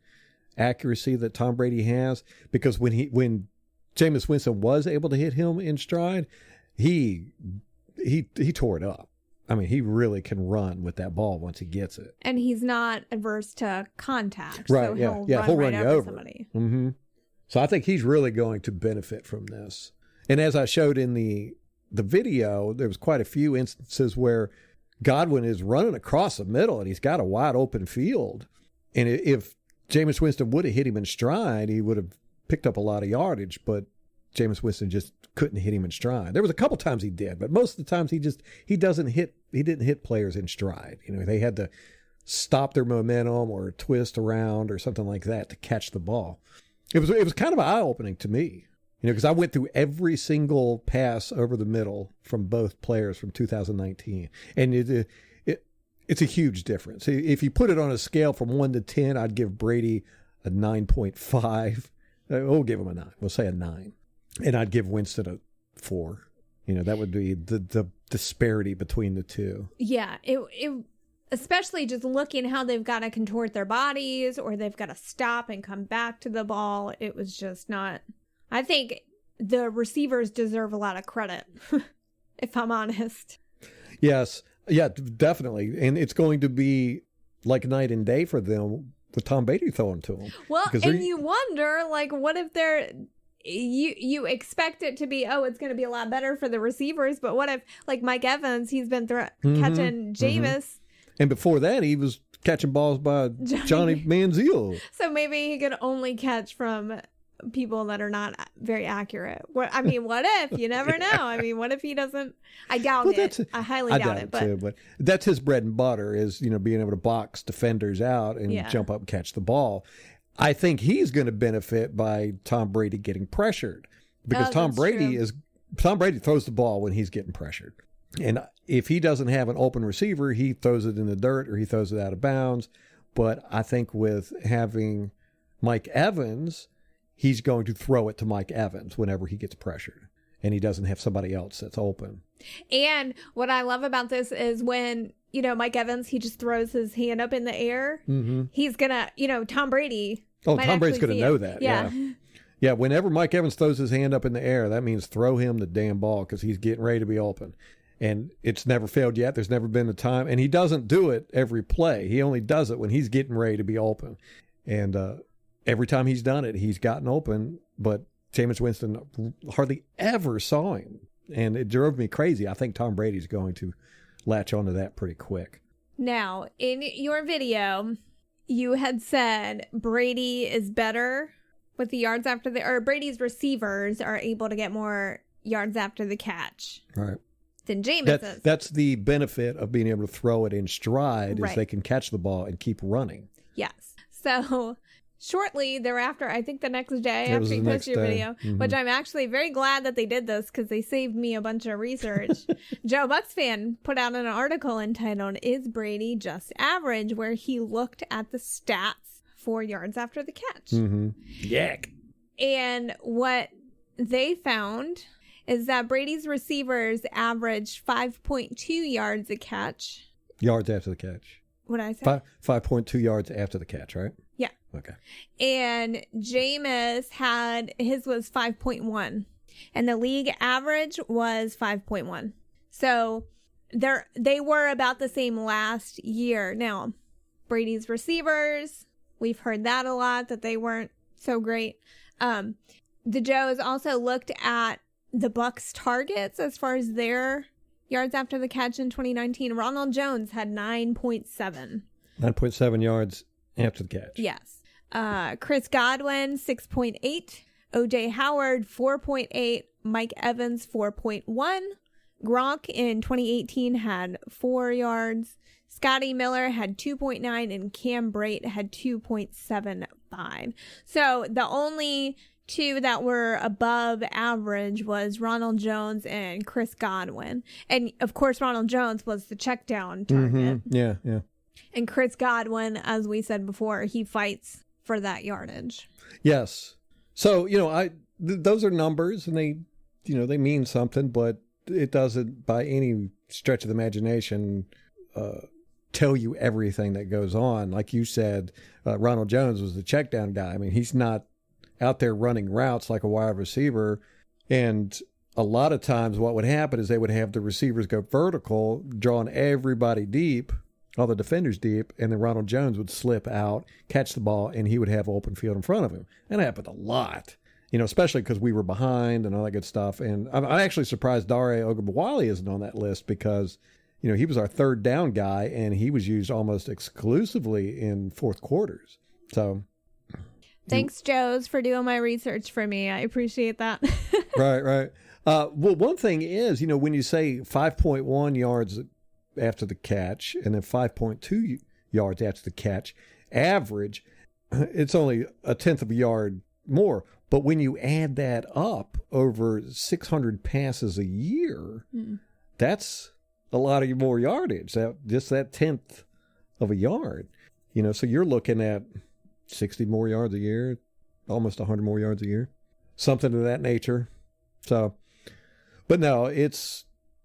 accuracy that Tom Brady has, because when Jameis Winston was able to hit him in stride, he tore it up. I mean, he really can run with that ball once he gets it. And he's not averse to contact. Right, so he'll run you over somebody. Mm-hmm. So I think he's really going to benefit from this. And as I showed in the video, there was quite a few instances where Godwin is running across the middle and he's got a wide open field. And if Jameis Winston would have hit him in stride, he would have picked up a lot of yardage, but Jameis Winston just couldn't hit him in stride. There was a couple times he did, but most of the times he didn't hit players in stride. They had to stop their momentum or twist around or something like that to catch the ball. It was kind of eye-opening to me, because I went through every single pass over the middle from both players from 2019, and it's a huge difference. If you put it on a scale from 1 to 10, I'd give Brady a 9.5. We'll give him a 9. We'll say a 9. And I'd give Winston a 4. That would be the disparity between the two. Yeah, it especially just looking how they've got to contort their bodies, or they've got to stop and come back to the ball. It was just not. I think the receivers deserve a lot of credit, if I'm honest. Yes, yeah, definitely, and it's going to be like night and day for them with Tom Brady throwing to him. Well, Because and you wonder, like, what if they're... You expect it to be, it's going to be a lot better for the receivers, but what if, like, Mike Evans, he's been catching Jameis. And before that, he was catching balls by Johnny Manziel. So maybe he could only catch from people that are not very accurate. What if? You never know. I mean, what if he doesn't? I doubt it. I highly doubt it. But that's his bread and butter is, being able to box defenders out and jump up and catch the ball. I think he's going to benefit by Tom Brady getting pressured because Tom Brady throws the ball when he's getting pressured. And if he doesn't have an open receiver, he throws it in the dirt or he throws it out of bounds. But I think with having Mike Evans, he's going to throw it to Mike Evans whenever he gets pressured and he doesn't have somebody else that's open. And what I love about this is when, Mike Evans, he just throws his hand up in the air. Mm-hmm. He's going to, Tom Brady. Tom Brady's going to know that. Yeah. Yeah. Whenever Mike Evans throws his hand up in the air, that means throw him the damn ball because he's getting ready to be open. And it's never failed yet. There's never been a time. And he doesn't do it every play. He only does it when he's getting ready to be open. And every time he's done it, he's gotten open. But Jameis Winston hardly ever saw him. And it drove me crazy. I think Tom Brady's going to latch onto that pretty quick. Now, in your video, you had said Brady is better with the yards after or Brady's receivers are able to get more yards after the catch. Right. Than Jameis is. That's the benefit of being able to throw it in stride is they can catch the ball and keep running. Yes. So shortly thereafter, I think the next day after you posted your video, which I'm actually very glad that they did this because they saved me a bunch of research. Joe Bucks fan put out an article entitled, "Is Brady Just Average?" where he looked at the stats for yards after the catch. Mm-hmm. Yak. And what they found is that Brady's receivers averaged 5.2 yards a catch. Yards after the catch. What did I say? 5.2 yards after the catch, right? Yeah. Okay. And Jameis his was 5.1. And the league average was 5.1. So they were about the same last year. Now, Brady's receivers, we've heard that a lot, that they weren't so great. The Joes also looked at the Bucks targets as far as their yards after the catch in 2019. Ronald Jones had 9.7. 9.7 yards after the catch. Yes. Chris Godwin, 6.8. O.J. Howard, 4.8. Mike Evans, 4.1. Gronk in 2018 had 4 yards. Scotty Miller had 2.9 and Cam Brate had 2.75. So the only two that were above average was Ronald Jones and Chris Godwin. And of course, Ronald Jones was the check down target. Mm-hmm. Yeah. And Chris Godwin, as we said before, he fights for that yardage. Yes. So, those are numbers and they mean something, but it doesn't by any stretch of the imagination tell you everything that goes on. Like you said, Ronald Jones was the check down guy. I mean, he's not out there running routes like a wide receiver. And a lot of times what would happen is they would have the receivers go vertical, drawing everybody deep, all the defenders deep, and then Ronald Jones would slip out, catch the ball, and he would have open field in front of him. And it happened a lot, especially because we were behind and all that good stuff. And I'm actually surprised Dare Ogunbowale isn't on that list because, he was our third down guy and he was used almost exclusively in fourth quarters. So... Thanks, Joes, for doing my research for me. I appreciate that. Right. Well, one thing is, when you say 5.1 yards after the catch and then 5.2 yards after the catch, average, it's only a tenth of a yard more. But when you add that up over 600 passes a year, that's a lot of more yardage. Just that tenth of a yard. So you're looking at 60 more yards a year, almost 100 more yards a year, something of that nature. So, but no,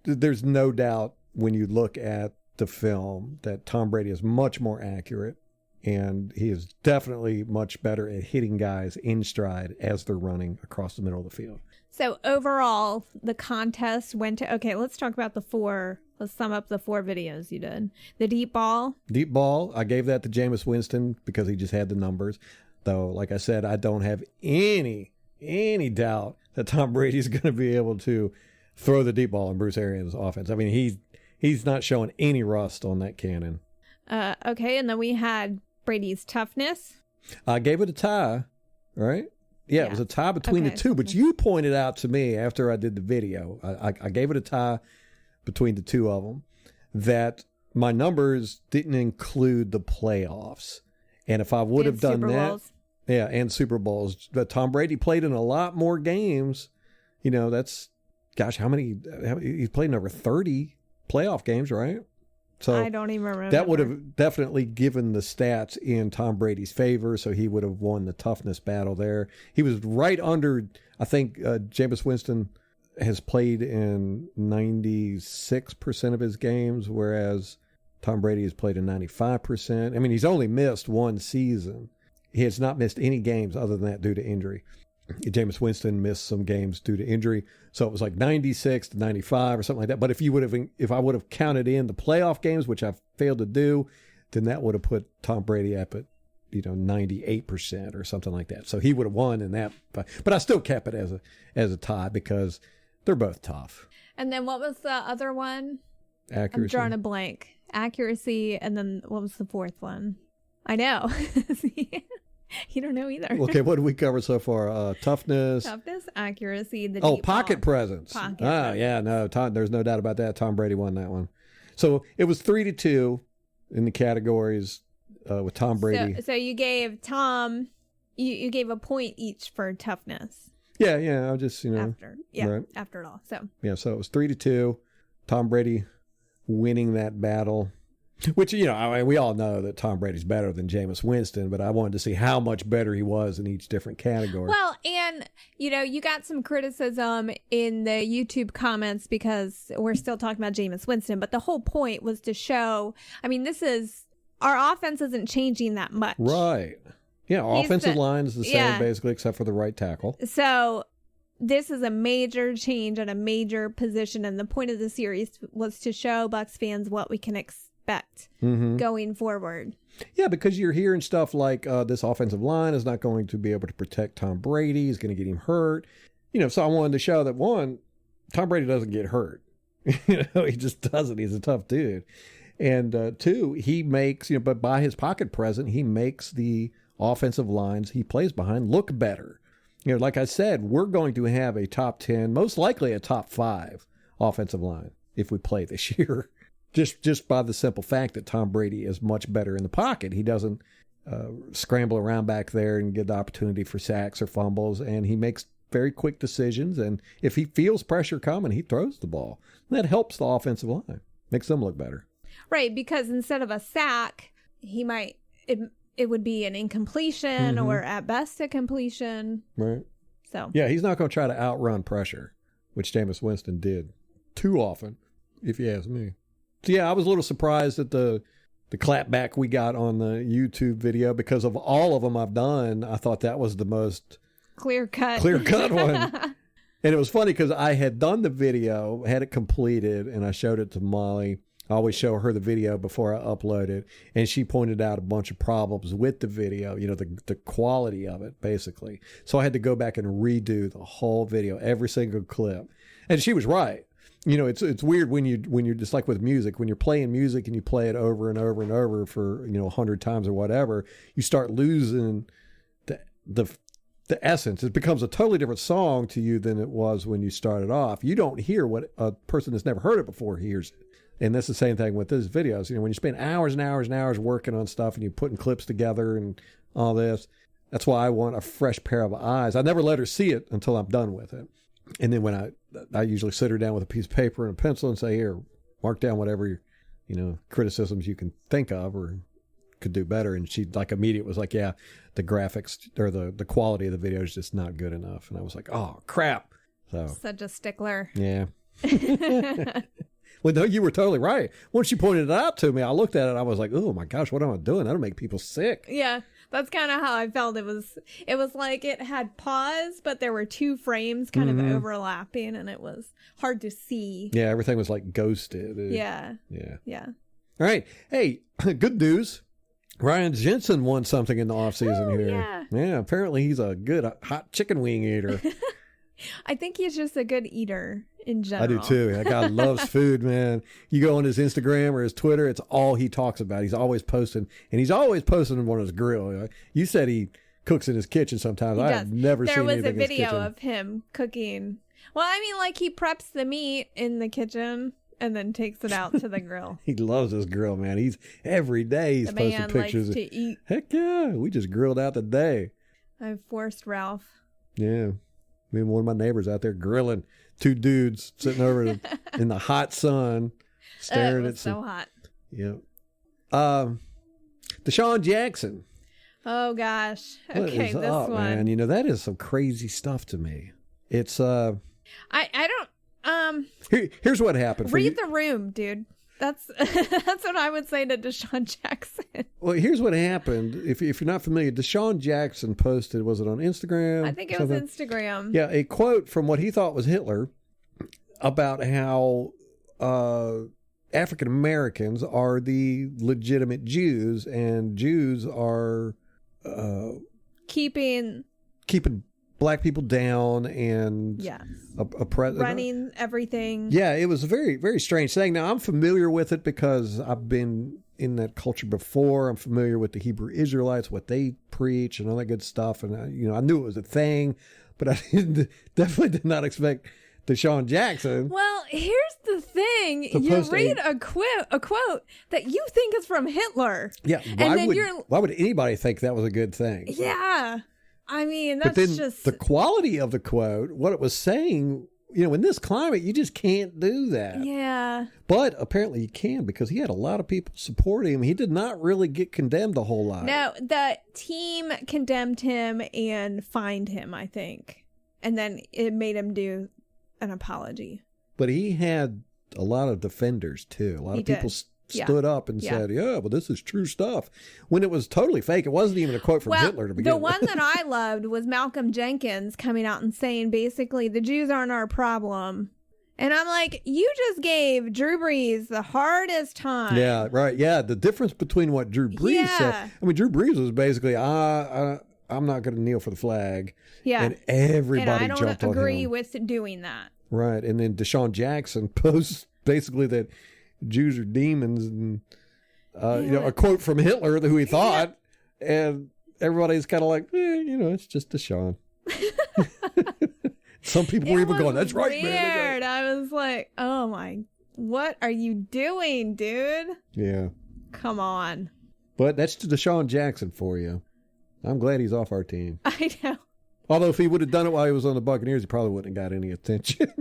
there's no doubt when you look at the film that Tom Brady is much more accurate and he is definitely much better at hitting guys in stride as they're running across the middle of the field. So overall, the contest went to, okay, let's talk about the 4 Let's sum up the 4 videos you did. The deep ball. Deep ball, I gave that to Jameis Winston because he just had the numbers. Though, like I said, I don't have any doubt that Tom Brady's going to be able to throw the deep ball in Bruce Arians' offense. I mean, he's not showing any rust on that cannon. Okay, and then we had Brady's toughness. I gave it a tie, right? Yeah, it was a tie between the two. But you pointed out to me after I did the video, I gave it a tie between the two of them, that my numbers didn't include the playoffs. And if I would have done that, yeah, and Super Bowls, but Tom Brady played in a lot more games. You know, that's, gosh, how many he's played in over 30 playoff games, right? So I don't even remember. That would have definitely given the stats in Tom Brady's favor, so he would have won the toughness battle there. He was right under, I think, Jameis Winston has played in 96% of his games, whereas Tom Brady has played in 95%. I mean, he's only missed one season. He has not missed any games other than that due to injury. Jameis Winston missed some games due to injury, so it was like 96 to 95 or something like that. But if I would have counted in the playoff games, which I failed to do, then that would have put Tom Brady up at 98% or something like that. So he would have won in that. But I still kept it as a tie because they're both tough. And then what was the other one? Accuracy. I'm drawing a blank. Accuracy, and then what was the 4th one? I know. You don't know either. Okay, what did we cover so far? Toughness, accuracy, the deep pocket ball. Presence. Yeah, no, there's no doubt about that. Tom Brady won that one. So it was 3-2 in the categories with Tom Brady. So you gave Tom, you gave a point each for toughness. Yeah, I just after it all. So it was 3-2. Tom Brady winning that battle. Which, we all know that Tom Brady's better than Jameis Winston, but I wanted to see how much better he was in each different category. Well, and, you got some criticism in the YouTube comments because we're still talking about Jameis Winston, but the whole point was to show, our offense isn't changing that much. Right. Yeah, offensive line is the same, basically, except for the right tackle. So this is a major change at a major position, and the point of the series was to show Bucs fans what we can expect going forward. Yeah, because you're hearing stuff like this offensive line is not going to be able to protect Tom Brady. He's going to get him hurt. So I wanted to show that, one, Tom Brady doesn't get hurt. He just doesn't. He's a tough dude. And 2, he makes, but by his pocket presence, he makes the offensive lines he plays behind look better. Like I said, we're going to have a top 10, most likely a top 5 offensive line if we play this year. Just by the simple fact that Tom Brady is much better in the pocket. He doesn't scramble around back there and get the opportunity for sacks or fumbles, and he makes very quick decisions. And if he feels pressure coming, he throws the ball. And that helps the offensive line, makes them look better. Right, because instead of a sack, it would be an incompletion or at best a completion. Right. So yeah, he's not going to try to outrun pressure, which Jameis Winston did too often, if you ask me. So yeah, I was a little surprised at the clapback we got on the YouTube video because of all of them I've done. I thought that was the most clear cut one. And it was funny because I had done the video, had it completed, and I showed it to Molly. I always show her the video before I upload it, and she pointed out a bunch of problems with the video, the quality of it, basically. So I had to go back and redo the whole video, every single clip. And she was right. It's weird when you're just like with music, when you're playing music and you play it over and over and over for 100 times or whatever, you start losing the essence. It becomes a totally different song to you than it was when you started off. You don't hear what a person that's never heard it before hears it. And that's the same thing with these videos. When you spend hours and hours and hours working on stuff and you're putting clips together and all this, that's why I want a fresh pair of eyes. I never let her see it until I'm done with it. And then when I usually sit her down with a piece of paper and a pencil and say, here, mark down whatever, criticisms you can think of or could do better. And she immediate was like, yeah, the graphics or the quality of the video is just not good enough. And I was like, oh, crap. So such a stickler. Yeah. Well, no, you were totally right. Once you pointed it out to me, I looked at it. I was like, oh, my gosh, what am I doing? That'll make people sick. Yeah. That's kind of how I felt. It was like it had pause, but there were two frames kind of overlapping, and it was hard to see. Yeah, everything was like ghosted. Yeah. All right. Hey, good news. Ryan Jensen won something in the offseason here. Yeah, apparently he's a good hot chicken wing eater. I think he's just a good eater in general. I do too. That guy loves food, man. You go on his Instagram or his Twitter, it's all he talks about. He's always posting, and he's always posting on his grill. You said he cooks in his kitchen sometimes. I have never seen anything in his kitchen. There was a video of him cooking. Well, I mean, like he preps the meat in the kitchen and then takes it out to the grill. He loves his grill, man. Every day he's posting pictures. Likes to eat. Heck yeah, we just grilled out today. I've forced Ralph. Yeah. Me and one of my neighbors out there grilling. Two dudes sitting over in the hot sun, staring it was at some. So hot. Yeah. Desean Jackson. Oh gosh. What Okay, is this up, one. Man? You know, that is some crazy stuff to me. It's I don't Here's what happened. Read the room, dude. That's what I would say to Desean Jackson. Well, here's what happened. If you're not familiar, Desean Jackson posted, was it on Instagram? I think it was Instagram. Yeah, a quote from what he thought was Hitler about how African Americans are the legitimate Jews, and Jews are keeping black people down and running everything. Yeah, it was a very, very strange thing. Now, I'm familiar with it because I've been in that culture before. I'm familiar with the Hebrew Israelites, what they preach and all that good stuff. And, I knew it was a thing, but I definitely did not expect Desean Jackson. Well, here's the thing. You read a quote that you think is from Hitler. Yeah, why would anybody think that was a good thing? Yeah. I mean, that's just the quality of the quote, what it was saying, in this climate, you just can't do that. Yeah. But apparently you can, because he had a lot of people supporting him. He did not really get condemned a whole lot. No, the team condemned him and fined him, I think. And then it made him do an apology. But he had a lot of defenders, too. A lot of people stood up and said, well, this is true stuff. When it was totally fake. It wasn't even a quote from Hitler to begin with. The one that I loved was Malcolm Jenkins coming out and saying, basically, the Jews aren't our problem. And I'm like, you just gave Drew Brees the hardest time. Yeah, right. Yeah, the difference between what Drew Brees said. I mean, Drew Brees was basically, I'm not going to kneel for the flag. Yeah. And everybody jumped on him. And I don't agree with doing that. Right. And then Desean Jackson posts basically that Jews are demons, and a quote from Hitler who he thought, and everybody's kind of like, it's just Desean. Some people were even going, "That's right, man." Weird. I was like, "Oh my, what are you doing, dude?" Yeah. Come on. But that's Desean Jackson for you. I'm glad he's off our team. I know. Although if he would have done it while he was on the Buccaneers, he probably wouldn't have got any attention.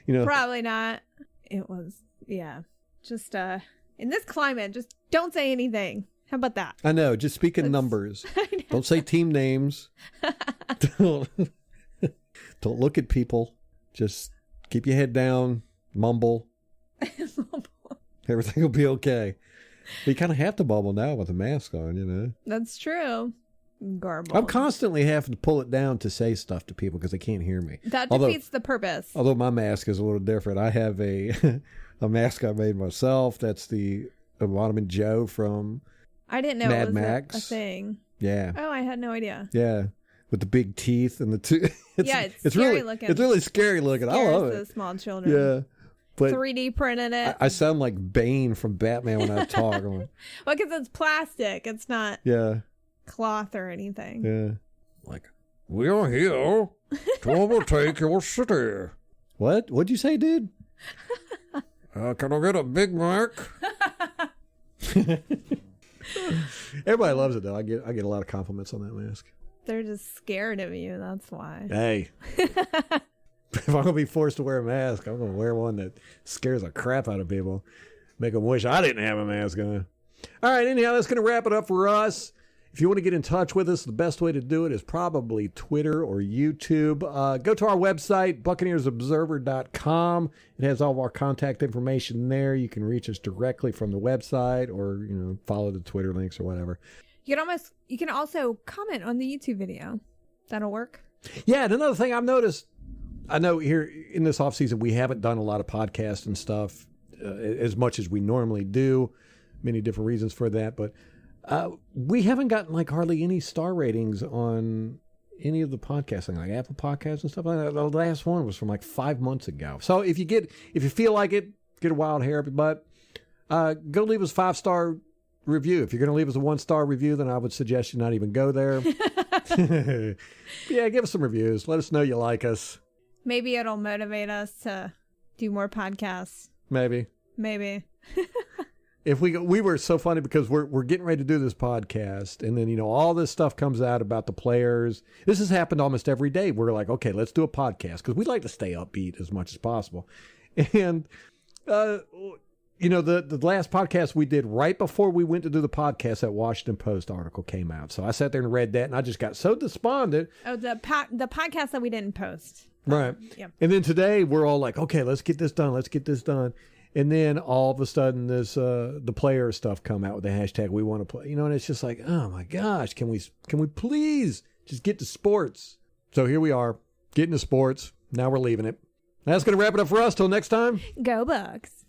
Probably not. It was. Yeah, just in this climate, just don't say anything. How about that? I know, just speak in numbers. Don't say team names. Don't look at people. Just keep your head down, mumble. Everything will be okay. But you kind of have to mumble now with a mask on, That's true. Garble. I'm constantly having to pull it down to say stuff to people because they can't hear me. That defeats the purpose. Although my mask is a little different. I have a mask I made myself. That's the Abominable Joe from I didn't know Mad it was Max. a thing. Yeah. Oh, I had no idea. Yeah. With the big teeth and the two. It's scary looking. It's really scary looking. I love it. The small children. Yeah. But 3D printed it. I sound like Bane from Batman when I talk. Well, because it's plastic. It's not cloth or anything. Yeah. Like, we are here to overtake your city. What? What'd you say, dude? Can I get a Big Mac? Everybody loves it, though. I get a lot of compliments on that mask. They're just scared of you. That's why. Hey. If I'm going to be forced to wear a mask, I'm going to wear one that scares the crap out of people. Make them wish I didn't have a mask on. All right, anyhow, that's going to wrap it up for us. If you want to get in touch with us, the best way to do it is probably Twitter or YouTube. Go to our website, BuccaneersObserver.com. It has all of our contact information there. You can reach us directly from the website or, follow the Twitter links or whatever. You can also comment on the YouTube video. That'll work. Yeah, and another thing I've noticed, I know here in this off season we haven't done a lot of podcasts and stuff as much as we normally do. Many different reasons for that, but we haven't gotten like hardly any star ratings on any of the podcasting, like Apple Podcasts and stuff like that. The last one was from like 5 months ago. So if you feel like it, get a wild hair, but go leave us a 5-star review. If you're going to leave us a 1-star review, then I would suggest you not even go there. Yeah, give us some reviews. Let us know you like us. Maybe it'll motivate us to do more podcasts. Maybe. If we were so funny because we're getting ready to do this podcast, and then all this stuff comes out about the players. This has happened almost every day. We're like, okay, let's do a podcast because we like to stay upbeat as much as possible. And the last podcast we did right before we went to do the podcast, that Washington Post article came out. So I sat there and read that, and I just got so despondent. Oh, the podcast that we didn't post. Right. Yep. And then today we're all like, okay, let's get this done. And then all of a sudden this the player stuff come out with the hashtag we want to play. And it's just like, oh my gosh, can we please just get to sports? So here we are, getting to sports. Now we're leaving it. That's going to wrap it up for us. Till next time. Go Bucks.